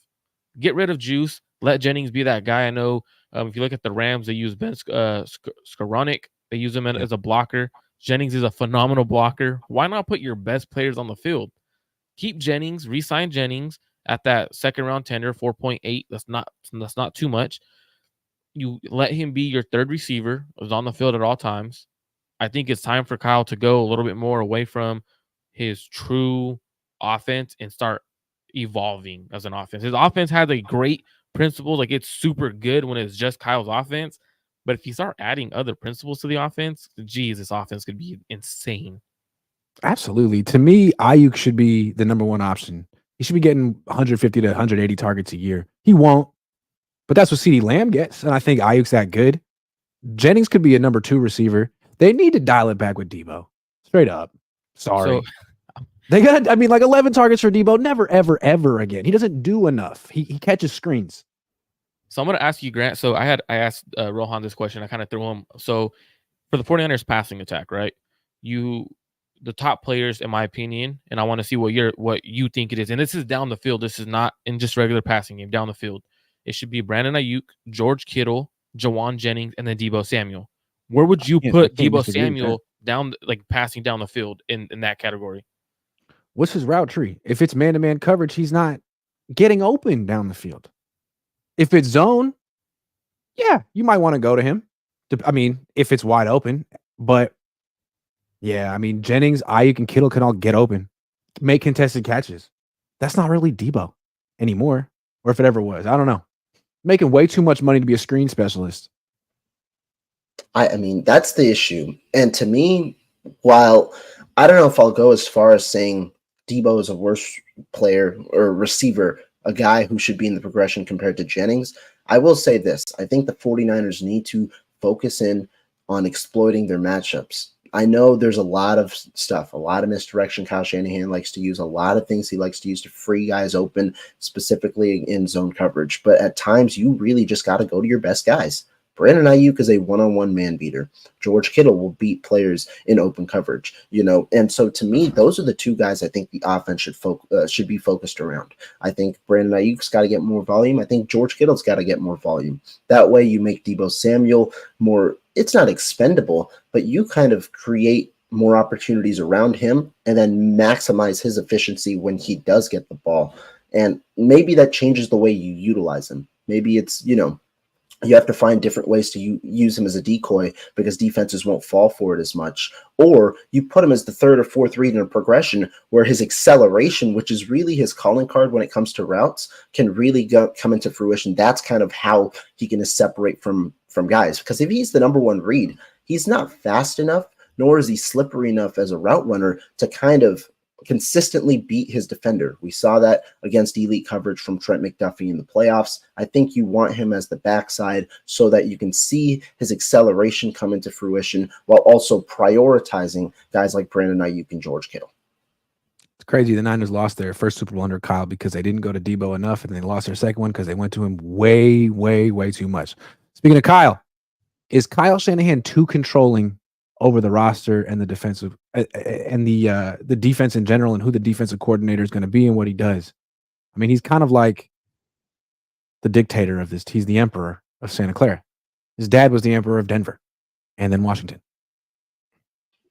Speaker 2: Get rid of Juice. Let Jennings be that guy. I know if you look at the Rams, they use Ben Skoranek. They use him as a blocker. Jennings is a phenomenal blocker. Why not put your best players on the field? Keep Jennings, re-sign Jennings at that second round tender, 4.8. That's not too much. You let him be your third receiver, who's on the field at all times. I think it's time for Kyle to go a little bit more away from his true offense and start evolving as an offense. His offense has a great principles, like it's super good when it's just Kyle's offense. But if you start adding other principles to the offense, geez, this offense could be insane.
Speaker 1: Absolutely. To me, Ayuk should be the number one option. He should be getting 150 to 180 targets a year. He won't, but that's what CeeDee Lamb gets, and I think Ayuk's that good. Jennings could be a number 2 receiver. They need to dial it back with Debo. Straight up. Sorry. So, they got, 11 targets for Debo. Never, ever, ever again. He doesn't do enough. He catches screens.
Speaker 2: So I'm going to ask you, Grant. So I asked Rohan this question. I kind of threw him. So for the 49ers passing attack, right? The top players, in my opinion, and I want to see what you think it is. And this is down the field. This is not in just regular passing game, down the field. It should be Brandon Ayuk, George Kittle, Juwan Jennings, and then Debo Samuel. Where would you put Debo Samuel down, like passing down the field in that category?
Speaker 1: What's his route tree? If it's man-to-man coverage, he's not getting open down the field. If it's zone, yeah, you might want to go to him. If it's wide open. But, yeah, Jennings, Ayuk, and Kittle can all get open, make contested catches. That's not really Debo anymore, or if it ever was. I don't know. Making way too much money to be a screen specialist.
Speaker 3: That's the issue. And to me, while I don't know if I'll go as far as saying Debo is a worse player or receiver, a guy who should be in the progression compared to Jennings, I will say this. I think the 49ers need to focus in on exploiting their matchups. I know there's a lot of stuff, a lot of misdirection Kyle Shanahan likes to use, a lot of things he likes to use to free guys open, specifically in zone coverage. But at times, you really just got to go to your best guys. Brandon Ayuk is a one-on-one man beater. George Kittle will beat players in open coverage, And so to me, those are the two guys I think the offense should be focused around. I think Brandon Ayuk's got to get more volume. I think George Kittle's got to get more volume. That way you make Debo Samuel more, it's not expendable, but you kind of create more opportunities around him and then maximize his efficiency when he does get the ball. And maybe that changes the way you utilize him. Maybe it's, you have to find different ways to use him as a decoy because defenses won't fall for it as much. Or you put him as the third or fourth read in a progression where his acceleration, which is really his calling card when it comes to routes, can really come into fruition. That's kind of how he can separate from guys. Because if he's the number 1 read, he's not fast enough, nor is he slippery enough as a route runner to kind of consistently beat his defender. We saw that against elite coverage from Trent McDuffie in the playoffs. I think you want him as the backside so that you can see his acceleration come into fruition while also prioritizing guys like Brandon Ayuk and George Kittle.
Speaker 1: It's crazy. The Niners lost their first Super Bowl under Kyle because they didn't go to Debo enough, and they lost their second one because they went to him way, way, way too much. Speaking of Kyle, is Kyle Shanahan too controlling over the roster and the defensive and the defense in general, and who the defensive coordinator is going to be and what he does? I mean, he's kind of like the dictator of this. He's the emperor of Santa Clara. His dad was the emperor of Denver and then Washington.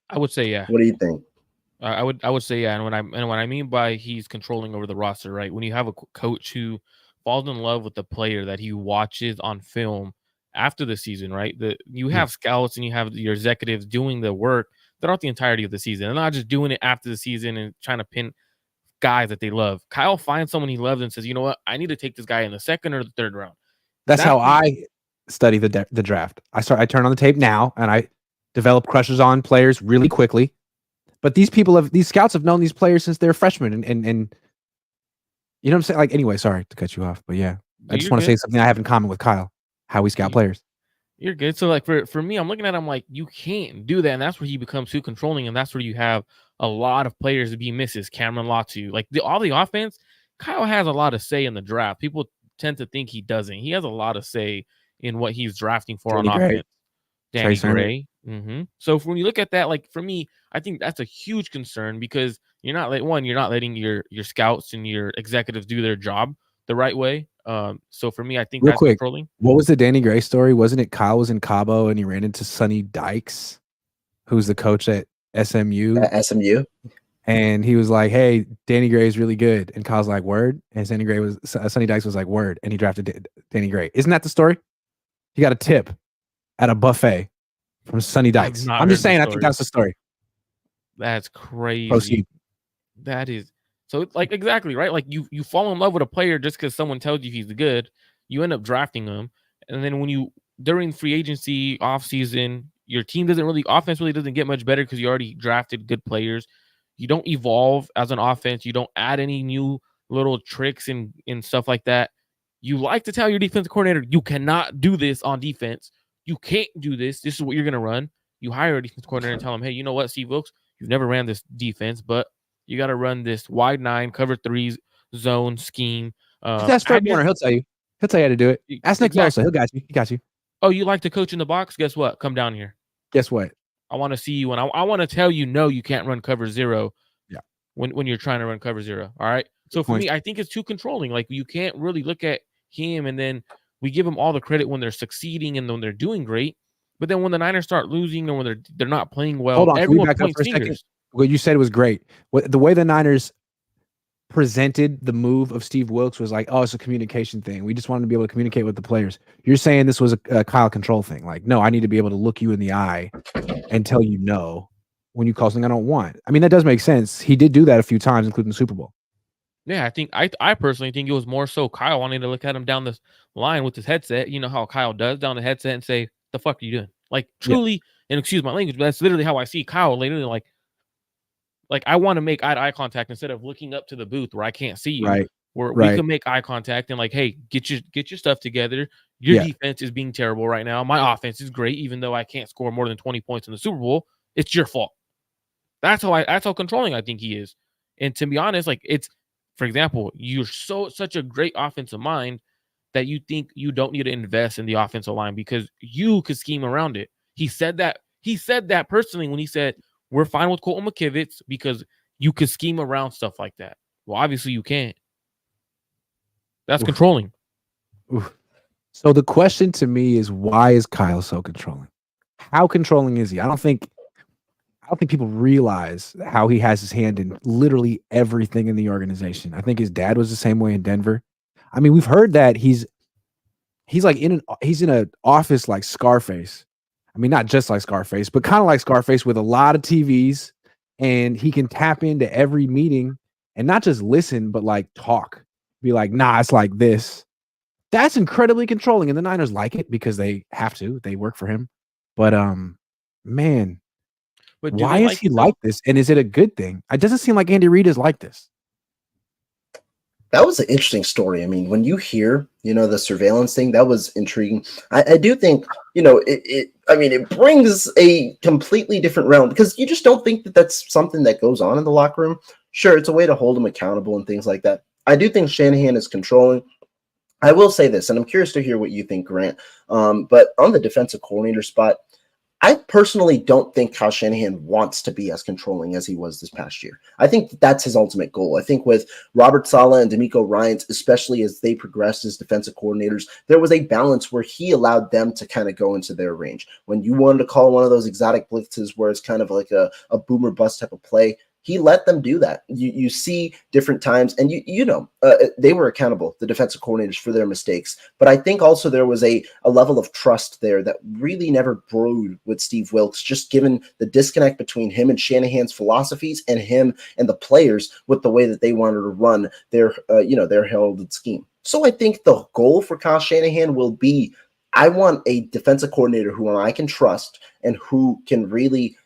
Speaker 2: I would say, yeah.
Speaker 3: What do you think?
Speaker 2: I would say, yeah. And what I mean by he's controlling over the roster, right? When you have a coach who falls in love with the player that he watches on film after the season, right? You have scouts and you have your executives doing the work throughout the entirety of the season. They're not just doing it after the season and trying to pin guys that they love. Kyle finds someone he loves and says, you know what? I need to take this guy in the second or the third round.
Speaker 1: That's how I study the draft. I turn on the tape now and I develop crushes on players really quickly. But these scouts have known these players since they're freshmen, and you know what I'm saying? Like, anyway, sorry to cut you off, but yeah, I just want to say something I have in common with Kyle, how we scout players.
Speaker 2: You're good. So like for me, I'm looking at him like, you can't do that, and that's where he becomes too controlling, and that's where you have a lot of players to be misses. Cameron Latu, like all the offense, Kyle has a lot of say in the draft. People tend to think he doesn't. He has a lot of say in what he's drafting for on offense. Danny Gray. So when you look at that, like for me, I think that's a huge concern because you're not letting your scouts and your executives do their job the right way. So for me, I think that's controlling.
Speaker 1: What was the Danny Gray story? Wasn't it Kyle was in Cabo and he ran into Sonny Dykes, who's the coach at SMU?
Speaker 3: SMU.
Speaker 1: And he was like, "Hey, Danny Gray is really good." And Kyle's like, "Word." And Sonny Dykes was like, "Word." And he drafted Danny Gray. Isn't that the story? He got a tip at a buffet from Sonny Dykes. I'm just saying, I think that's the story.
Speaker 2: That's crazy.
Speaker 1: Proceed.
Speaker 2: That is so, like, exactly right. Like you fall in love with a player just because someone tells you he's good. You end up drafting him, and then when during free agency off season, your team offense really doesn't get much better because you already drafted good players. You don't evolve as an offense. You don't add any new little tricks and stuff like that. You like to tell your defensive coordinator, you cannot do this on defense. You can't do this. This is what you're going to run. You hire a defense coordinator and tell him, hey, you know what, Steve Wilkes, you've never ran this defense, but you got to run this wide 9, cover 3 zone scheme.
Speaker 1: That's Fred Warner. He'll tell you. He'll tell you how to do it. Ask Nick Bosa. He'll got you. He got you.
Speaker 2: Oh, you like to coach in the box? Guess what? Come down here.
Speaker 1: Guess what?
Speaker 2: I want to see you, and I want to tell you, no, you can't run cover 0.
Speaker 1: Yeah.
Speaker 2: When you're trying to run cover 0. All right. So for me, I think it's too controlling. Like you can't really look at him and then we give them all the credit when they're succeeding and when they're doing great. But then when the Niners start losing or when they're not playing well,
Speaker 1: hold on,
Speaker 2: everyone points fingers.
Speaker 1: What you said was great. The way the Niners presented the move of Steve Wilkes was like, oh, it's a communication thing. We just wanted to be able to communicate with the players. You're saying this was a Kyle control thing. Like, no, I need to be able to look you in the eye and tell you no when you call something I don't want. I mean, that does make sense. He did do that a few times, including the Super Bowl.
Speaker 2: Yeah, I personally think it was more so Kyle wanting to look at him down this line with his headset. You know how Kyle does, down the headset and say, the fuck are you doing? Like truly, and excuse my language, but that's literally how I see Kyle literally like I want to make eye contact instead of looking up to the booth where I can't see you.
Speaker 1: Right.
Speaker 2: Where we can make eye contact and like, hey, get your stuff together. Your defense is being terrible right now. My offense is great, even though I can't score more than 20 points in the Super Bowl. It's your fault. That's how controlling I think he is. And to be honest, like for example, you're such a great offensive mind that you think you don't need to invest in the offensive line because you could scheme around it. He said that personally when he said, we're fine with Colton McKivitz because you could scheme around stuff like that. Well, obviously you can't. That's controlling.
Speaker 1: Oof. So the question to me is, why is Kyle so controlling? How controlling is he? I don't think people realize how he has his hand in literally everything in the organization. I think his dad was the same way in Denver. I mean, we've heard that he's like he's in an office like Scarface. I mean, not just like Scarface, but kind of like Scarface with a lot of TVs, and he can tap into every meeting and not just listen, but like talk. Be like, nah, it's like this. That's incredibly controlling, and the Niners like it because they have to. They work for him. But man.
Speaker 2: But do
Speaker 1: Why
Speaker 2: they
Speaker 1: is
Speaker 2: like
Speaker 1: he
Speaker 2: it,
Speaker 1: like
Speaker 2: though?
Speaker 1: this? And is it a good thing? It doesn't seem like Andy Reid is like this.
Speaker 3: That was an interesting story. I mean, when you hear, the surveillance thing, that was intriguing. I do think, it brings a completely different realm because you just don't think that that's something that goes on in the locker room. Sure, it's a way to hold them accountable and things like that. I do think Shanahan is controlling. I will say this, and I'm curious to hear what you think, Grant. But on the defensive coordinator spot, I personally don't think Kyle Shanahan wants to be as controlling as he was this past year. I think that's his ultimate goal. I think with Robert Saleh and DeMeco Ryans, especially as they progressed as defensive coordinators, there was a balance where he allowed them to kind of go into their range. When you wanted to call one of those exotic blitzes where it's kind of like a boomer bust type of play, he let them do that. You see different times, and they were accountable, the defensive coordinators, for their mistakes. But I think also there was a level of trust there that really never brewed with Steve Wilks, just given the disconnect between him and Shanahan's philosophies and him and the players with the way that they wanted to run their heralded scheme. So I think the goal for Kyle Shanahan will be, I want a defensive coordinator who I can trust and who can really,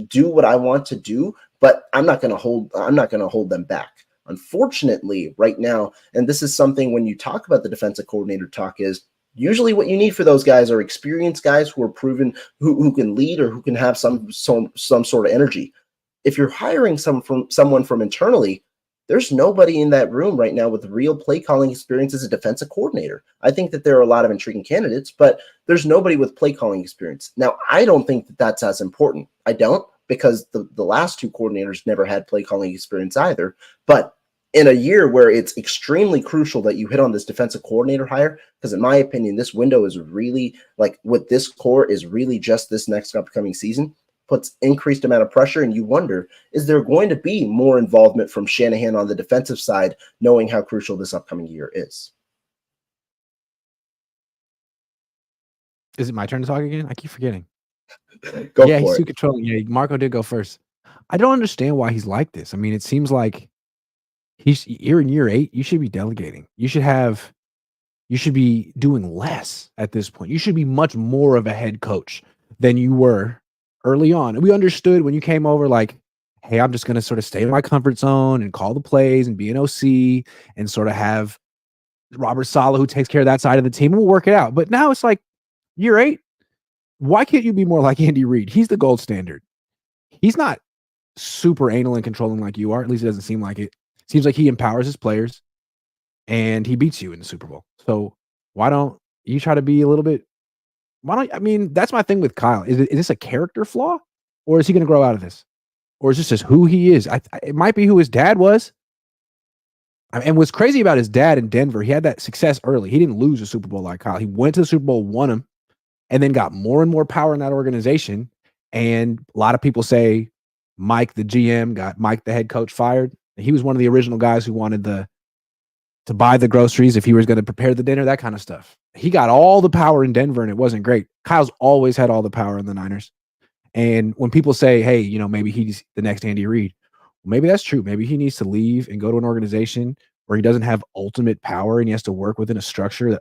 Speaker 3: do what I want to do, but I'm not going to hold them back. Unfortunately, right now, and this is something when you talk about the defensive coordinator talk, is usually what you need for those guys are experienced guys who are proven, who can lead or who can have some sort of energy. If you're hiring someone from internally, there's nobody in that room right now with real play calling experience as a defensive coordinator. I think that there are a lot of intriguing candidates, but there's nobody with play calling experience. Now, I don't think that that's as important. I don't, because the last two coordinators never had play calling experience either. But in a year where it's extremely crucial that you hit on this defensive coordinator hire, because in my opinion, this window is really, like, with this core is really just this next upcoming season, puts increased amount of pressure, and you wonder, is there going to be more involvement from Shanahan on the defensive side, knowing how crucial this upcoming year is?
Speaker 1: Is it my turn to talk again? I keep forgetting.
Speaker 3: Go
Speaker 1: Yeah,
Speaker 3: for
Speaker 1: he's
Speaker 3: it.
Speaker 1: too controlling. Yeah, Marco did go first. I don't understand why he's like this. I mean, it seems like you're in year 8. You should be delegating. You should be doing less at this point. You should be much more of a head coach than you were early on. And we understood when you came over, like, hey, I'm just going to sort of stay in my comfort zone and call the plays and be an OC and sort of have Robert Saleh who takes care of that side of the team, and we'll work it out. But now it's like year 8. Why can't you be more like Andy Reid? He's the gold standard. He's not super anal and controlling like you are. At least it doesn't seem like it. Seems like he empowers his players and he beats you in the Super Bowl. So why don't you try to be a little bit? I mean, that's my thing with Kyle. Is this a character flaw, or is he going to grow out of this, or is this just who he is? It might be who his dad was. And what's crazy about his dad in Denver, he had that success early. He didn't lose a Super Bowl like Kyle. He went to the Super Bowl, won him, and then got more and more power in that organization. And a lot of people say Mike, the GM, got Mike, the head coach, fired. He was one of the original guys who wanted to buy the groceries if he was going to prepare the dinner, that kind of stuff. He got all the power in Denver, and it wasn't great. Kyle's always had all the power in the Niners. And when people say, hey, maybe he's the next Andy Reid, maybe that's true. Maybe he needs to leave and go to an organization where he doesn't have ultimate power and he has to work within a structure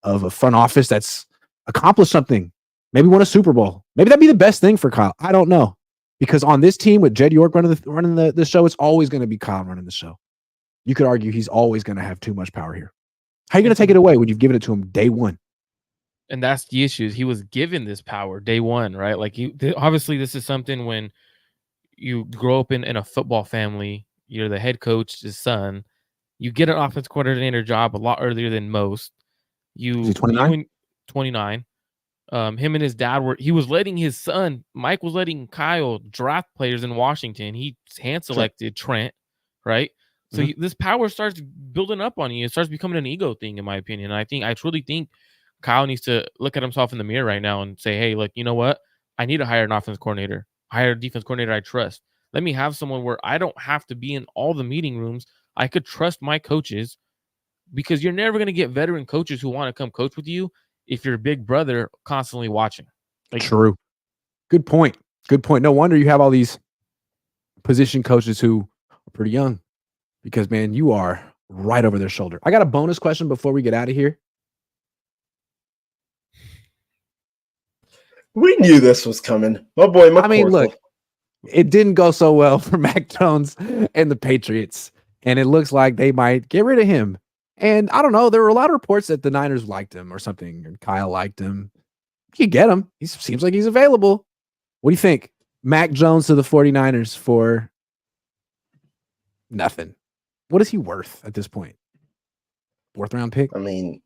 Speaker 1: of a front office that's accomplished something. Maybe won a Super Bowl. Maybe that'd be the best thing for Kyle. I don't know. Because on this team with Jed York running the show, it's always going to be Kyle running the show. You could argue he's always going to have too much power here. How are you going to take it away when you've given it to him day one?
Speaker 2: And that's the issue. He was given this power day one, right? Like, obviously this is something when you grow up in a football family, you're the head coach's son, you get an offense coordinator job a lot earlier than most.
Speaker 1: Is he 29?
Speaker 2: 29. Him and his dad he was letting his son, Mike was letting Kyle draft players in Washington. He hand selected Trent, right? So this power starts building up on you. It starts becoming an ego thing, in my opinion. And I truly think Kyle needs to look at himself in the mirror right now and say, hey, look, you know what? I need to hire an offense coordinator, hire a defense coordinator I trust. Let me have someone where I don't have to be in all the meeting rooms. I could trust my coaches, because you're never going to get veteran coaches who want to come coach with you if you're big brother constantly watching. Like,
Speaker 1: true. Good point. Good point. No wonder you have all these position coaches who are pretty young, because, man, you are right over their shoulder. I got a bonus question before we get out of here.
Speaker 3: We knew this was coming. My boy McCorkle.
Speaker 1: I mean, look, it didn't go so well for Mac Jones and the Patriots, and it looks like they might get rid of him. And I don't know. There were a lot of reports that the Niners liked him or something, and Kyle liked him. You get him. He seems like he's available. What do you think? Mac Jones to the 49ers for nothing. What is he worth at this point? 4th round pick?
Speaker 3: I mean,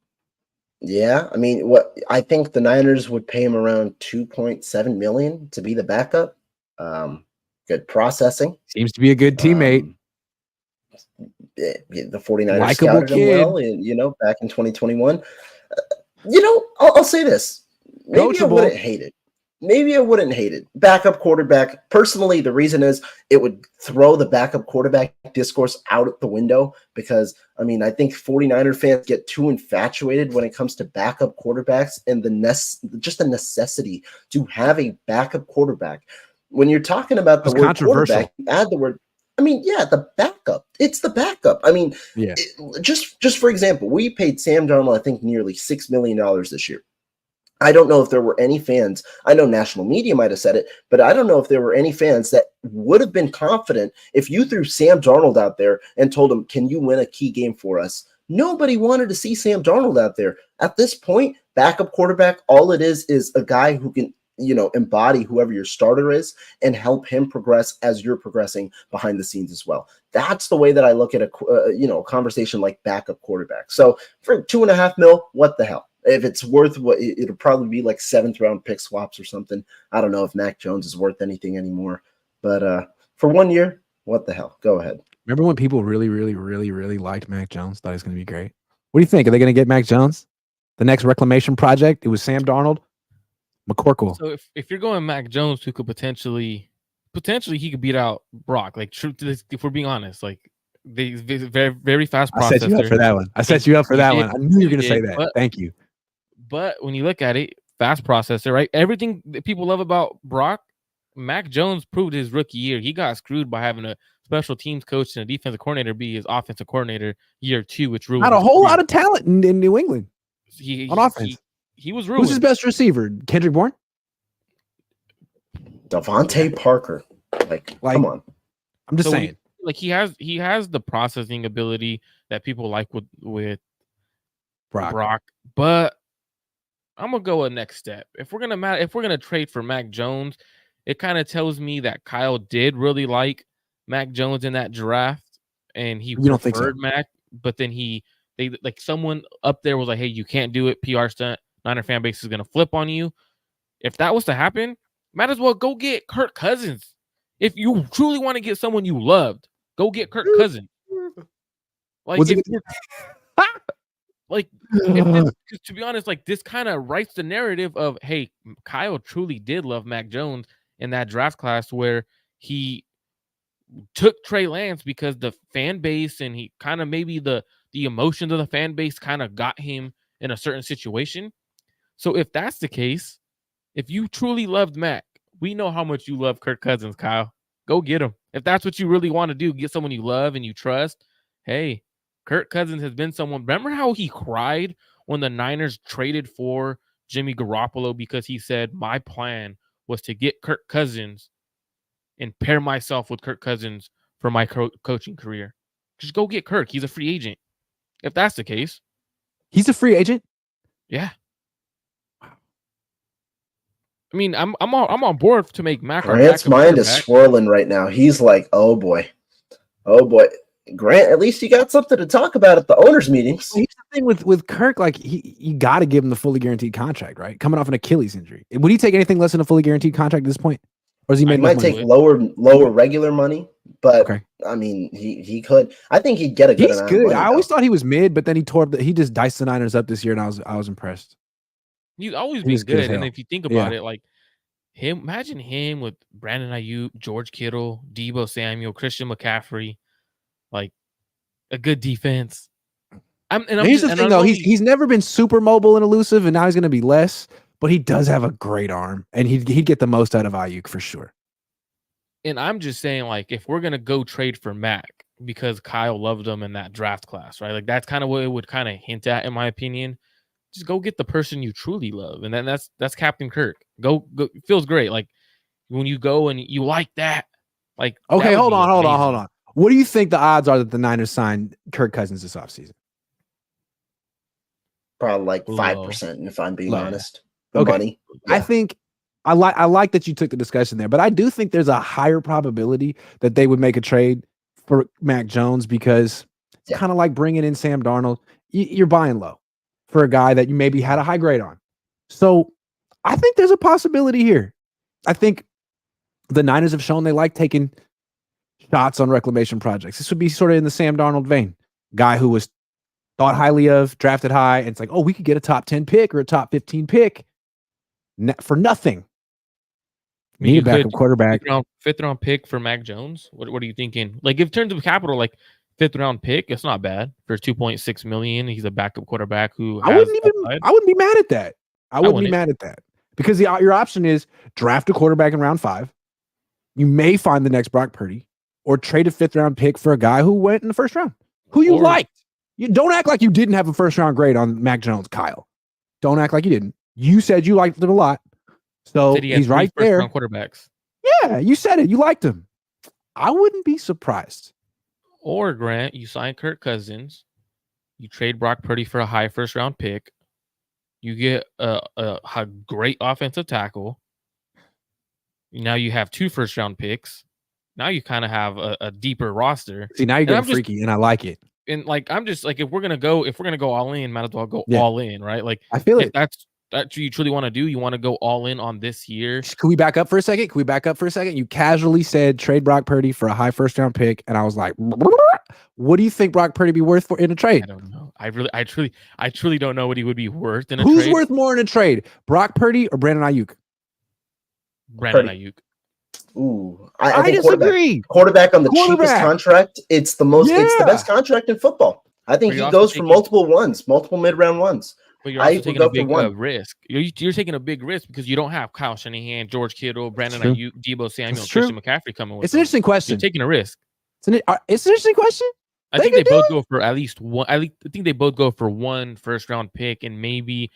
Speaker 3: yeah. I mean, what I think the Niners would pay him around $2.7 million to be the backup. Good processing.
Speaker 1: Seems to be a good teammate.
Speaker 3: The 49ers
Speaker 1: Likeable
Speaker 3: scouted him
Speaker 1: kid.
Speaker 3: well, and back in 2021. I'll say this. Maybe I wouldn't hate it. Maybe I wouldn't hate it. Backup quarterback. Personally, the reason is it would throw the backup quarterback discourse out the window because, I mean, I think 49er fans get too infatuated when it comes to backup quarterbacks and just the necessity to have a backup quarterback. When you're talking about the word quarterback, you add the word. I mean, yeah, the backup. It's the backup. I mean,
Speaker 1: yeah.
Speaker 3: Just for example, we paid Sam Darnold, I think, nearly $6 million this year. I don't know if there were any fans. I know national media might have said it, but I don't know if there were any fans that would have been confident if you threw Sam Darnold out there and told him, can you win a key game for us? Nobody wanted to see Sam Darnold out there. At this point, backup quarterback, all it is a guy who can, embody whoever your starter is and help him progress as you're progressing behind the scenes as well. That's the way that I look at a conversation like backup quarterback. So for $2.5 million, what the hell? If it's worth what it'll probably be like 7th round pick swaps or something. I don't know if Mac Jones is worth anything anymore, but for 1 year, what the hell? Go ahead.
Speaker 1: Remember when people really, really, really, really liked Mac Jones? Thought he was going to be great. What do you think? Are they going to get Mac Jones? The next reclamation project? It was Sam Darnold, McCorkle.
Speaker 2: So if you're going Mac Jones, who could potentially he could beat out Brock. Like, if we're being honest, like they very, very fast processor.
Speaker 1: I set you up for that one. I set you up for that one. I knew you were going to say that. Thank you.
Speaker 2: But when you look at it, fast processor, right? Everything that people love about Brock, Mac Jones proved his rookie year. He got screwed by having a special teams coach and a defensive coordinator be his offensive coordinator year 2, which ruined
Speaker 1: not a whole lot of talent in New England on offense.
Speaker 2: He was ruined.
Speaker 1: Who's his best receiver? Kendrick Bourne?
Speaker 3: Devontae Parker. Like, come on.
Speaker 1: I'm just saying.
Speaker 2: He has the processing ability that people like with Brock, but I'm gonna go a next step. If we're gonna trade for Mac Jones, it kind of tells me that Kyle did really like Mac Jones in that draft, and he preferred Mac. But then someone up there was like, "Hey, you can't do it. PR stunt. Niner fan base is gonna flip on you." If that was to happen, might as well go get Kirk Cousins. If you truly want to get someone you loved, go get Kirk Cousins. To be honest, like this kind of writes the narrative of, hey, Kyle truly did love Mac Jones in that draft class where he took Trey Lance because the fan base and he kind of maybe the emotions of the fan base kind of got him in a certain situation. So if that's the case, if you truly loved Mac, we know how much you love Kirk Cousins, Kyle. Go get him. If that's what you really want to do, get someone you love and you trust. Hey, Kirk Cousins has been someone. Remember how he cried when the Niners traded for Jimmy Garoppolo because he said, my plan was to get Kirk Cousins and pair myself with Kirk Cousins for my coaching career. Just go get Kirk. He's a free agent. If that's the case.
Speaker 1: He's a free agent?
Speaker 2: Yeah. I mean, I'm on board to make Mac.
Speaker 3: Grant's mind is swirling right now. He's like, oh boy. Grant, at least you got something to talk about at the owners' meetings.
Speaker 1: Here's the thing with Kirk, like you got to give him the fully guaranteed contract, right? Coming off an Achilles injury, would he take anything less than a fully guaranteed contract at this point, or is he
Speaker 3: might take lower regular money? But okay. I mean, he could. I think he'd get a good amount. He's good.
Speaker 1: I always thought he was mid, but then he just diced the Niners up this year, and I was impressed.
Speaker 2: He's always been good, and if you think about it, like him, imagine him with Brandon Ayuk, George Kittle, Deebo Samuel, Christian McCaffrey. Like a good defense.
Speaker 1: Here's the thing, though. He's never been super mobile and elusive, and now he's going to be less. But he does have a great arm, and he'd get the most out of Ayuk for sure.
Speaker 2: And I'm just saying, like, if we're going to go trade for Mac because Kyle loved him in that draft class, right? Like that's kind of what it would kind of hint at, in my opinion. just go get the person you truly love, and then that's Captain Kirk. Go, it feels great. Like when you go and you like that. Like
Speaker 1: okay,
Speaker 2: that would
Speaker 1: hold
Speaker 2: be
Speaker 1: on.
Speaker 2: amazing.
Speaker 1: What do you think the odds are that the Niners sign Kirk Cousins this offseason?
Speaker 3: Probably like
Speaker 2: Low.
Speaker 3: 5%, if I'm being
Speaker 1: Low.
Speaker 3: honest.
Speaker 1: Okay.
Speaker 3: Money.
Speaker 1: I think I like that you took the discussion there, but I do think there's a higher probability that they would make a trade for Mac Jones because it's kind of like bringing in Sam Darnold. You're buying low for a guy that you maybe had a high grade on. So I think there's a possibility here. I think the Niners have shown they like taking shots on reclamation projects. This would be sort of in the Sam Darnold vein. Guy who was thought highly of, drafted high, and it's like, oh, we could get a top 10 pick or a top 15 pick for nothing. Need a backup quarterback.
Speaker 2: Fifth round pick for Mac Jones. What are you thinking? Like, in terms of capital, like fifth round pick, it's not bad for $2.6 million. He's a backup quarterback who
Speaker 1: I wouldn't be mad at that. I wouldn't be mad at that because your option is draft a quarterback in round 5. You may find the next Brock Purdy, or trade a 5th round pick for a guy who went in the 1st round, who you liked. You don't act like you didn't have a 1st round grade on Mac Jones, Kyle. Don't act like you didn't. You said you liked him a lot. So he's right there.
Speaker 2: First round quarterbacks.
Speaker 1: Yeah, you said it. You liked him. I wouldn't be surprised.
Speaker 2: Or Grant, you sign Kirk Cousins, you trade Brock Purdy for a high 1st round pick, you get a great offensive tackle. Now you have 2 1st round picks. Now you kind of have a deeper roster.
Speaker 1: See, now you're getting freaky, and I like it.
Speaker 2: And like, I'm just like, if we're gonna go all in, might as well go all in, right? Like,
Speaker 1: I feel
Speaker 2: if that's what you truly want to do, you want to go all in on this year.
Speaker 1: Can we back up for a second? You casually said trade Brock Purdy for a high 1st round pick, and I was like, what do you think Brock Purdy be worth in a trade?
Speaker 2: I don't know. I truly don't know what he would be worth in a
Speaker 1: trade.
Speaker 2: Who's
Speaker 1: worth more in a trade, Brock Purdy or Brandon Ayuk?
Speaker 2: Brandon Ayuk.
Speaker 3: Ooh,
Speaker 1: I think disagree.
Speaker 3: Quarterback on the cheapest contract. It's the most. Yeah. It's the best contract in football. I think he goes for multiple mid-round ones.
Speaker 2: But you're also taking a big risk. You're taking a big risk because you don't have Kyle Shanahan, George Kittle, Brandon Ayuk, Debo Samuel, Christian McCaffrey coming with.
Speaker 1: It's an interesting question.
Speaker 2: You're taking a risk.
Speaker 1: It's an interesting question.
Speaker 2: I think they both go for at least one. I think they both go for 1 1st round pick, and maybe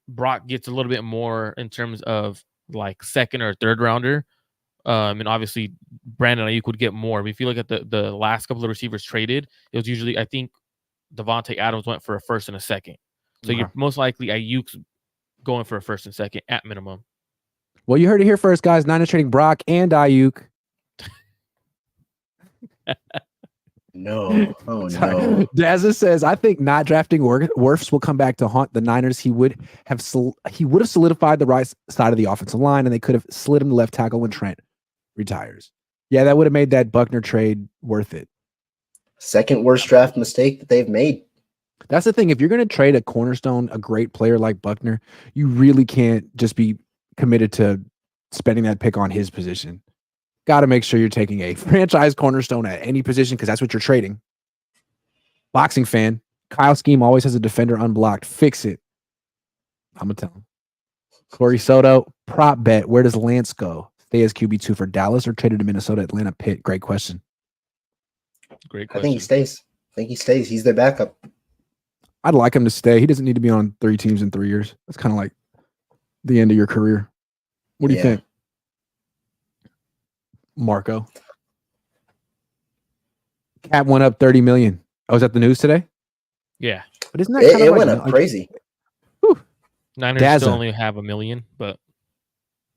Speaker 2: Brock gets a little bit more in terms of like 2nd or 3rd rounder. And obviously Brandon Ayuk would get more. But if you look at the last couple of receivers traded, it was usually, I think Devontae Adams went for a 1st and a 2nd. So you're most likely Ayuk's going for a 1st and 2nd at minimum.
Speaker 1: Well, you heard it here first, guys. Niners trading Brock and Ayuk.
Speaker 3: No. Oh,
Speaker 1: no. Dazza says, I think not drafting Wirfs will come back to haunt the Niners. He would have solidified the right side of the offensive line, and they could have slid him to left tackle when Trent retires. Yeah, that would have made that Buckner trade worth it.
Speaker 3: 2nd worst draft mistake that they've made.
Speaker 1: That's the thing. If you're going to trade a cornerstone, a great player like Buckner, you really can't just be committed to spending that pick on his position. Got to make sure you're taking a franchise cornerstone at any position because that's what you're trading. Boxing fan, Kyle Scheme always has a defender unblocked. Fix it. I'm going to tell him. Corey Soto, prop bet. Where does Lance go? Stay as QB2 for Dallas or traded to Minnesota, Atlanta, Pitt? Great question.
Speaker 2: Great question.
Speaker 3: I think he stays. He's their backup.
Speaker 1: I'd like him to stay. He doesn't need to be on 3 teams in 3 years. That's kind of like the end of your career. What do you think? Marco. Cap went up 30 million. Oh, was that the news today?
Speaker 2: Yeah.
Speaker 1: But isn't that
Speaker 3: it went up crazy?
Speaker 2: Niners still only have $1 million, but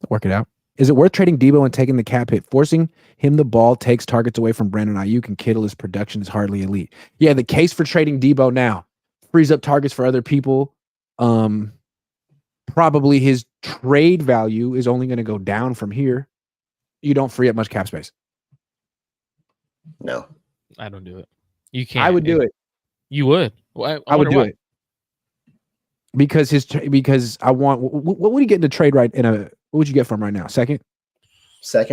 Speaker 1: work it out. Is it worth trading Debo and taking the cap hit? Forcing him the ball takes targets away from Brandon Ayuk, and Kittle, his production is hardly elite. Yeah, the case for trading Debo now frees up targets for other people. Probably his trade value is only going to go down from here. You don't free up much cap space.
Speaker 3: No,
Speaker 2: I don't do it. You can't.
Speaker 1: I would do it.
Speaker 2: You would. Well,
Speaker 1: I would do it because I want. What would you get in a trade right in a? What would you get from right now? Second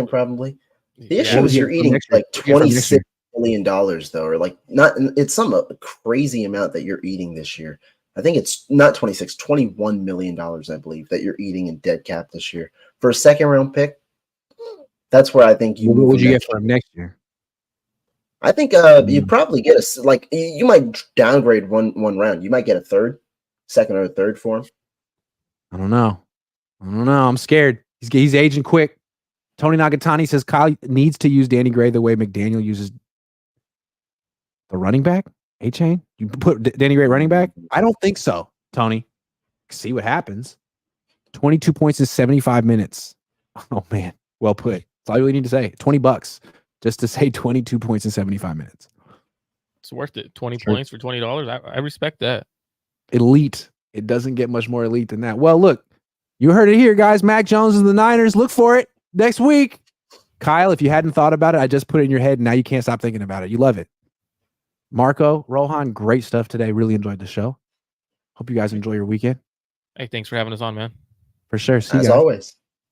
Speaker 3: probably. The issue is you're eating like $26 million though, or like not. It's some crazy amount that you're eating this year. I think it's not 26, $21 million, I believe, that you're eating in dead cap this year for a 2nd round pick. That's where I think you.
Speaker 1: What would you get for him next year?
Speaker 3: I think you probably get you might downgrade one round. You might get a 3rd, second or third for him?
Speaker 1: I don't know. I'm scared. He's aging quick. Tony Nagatani says Kyle needs to use Danny Gray the way McDaniel uses the running back. A-Chain? You put Danny Gray running back? I don't think so, Tony. See what happens. 22 points in 75 minutes. Oh, man. Well put. That's all you really need to say. $20 just to say 22 points in 75 minutes.
Speaker 2: It's worth it. 20 points for $20. I respect that.
Speaker 1: Elite. It doesn't get much more elite than that. Well, look, you heard it here, guys. Mac Jones and the Niners. Look for it next week. Kyle, if you hadn't thought about it, I just put it in your head, and now you can't stop thinking about it. You love it. Marco, Rohan, great stuff today. Really enjoyed the show. Hope you guys enjoy your weekend.
Speaker 2: Hey, thanks for having us on, man.
Speaker 1: For sure. See you
Speaker 3: As
Speaker 1: guys.
Speaker 3: always.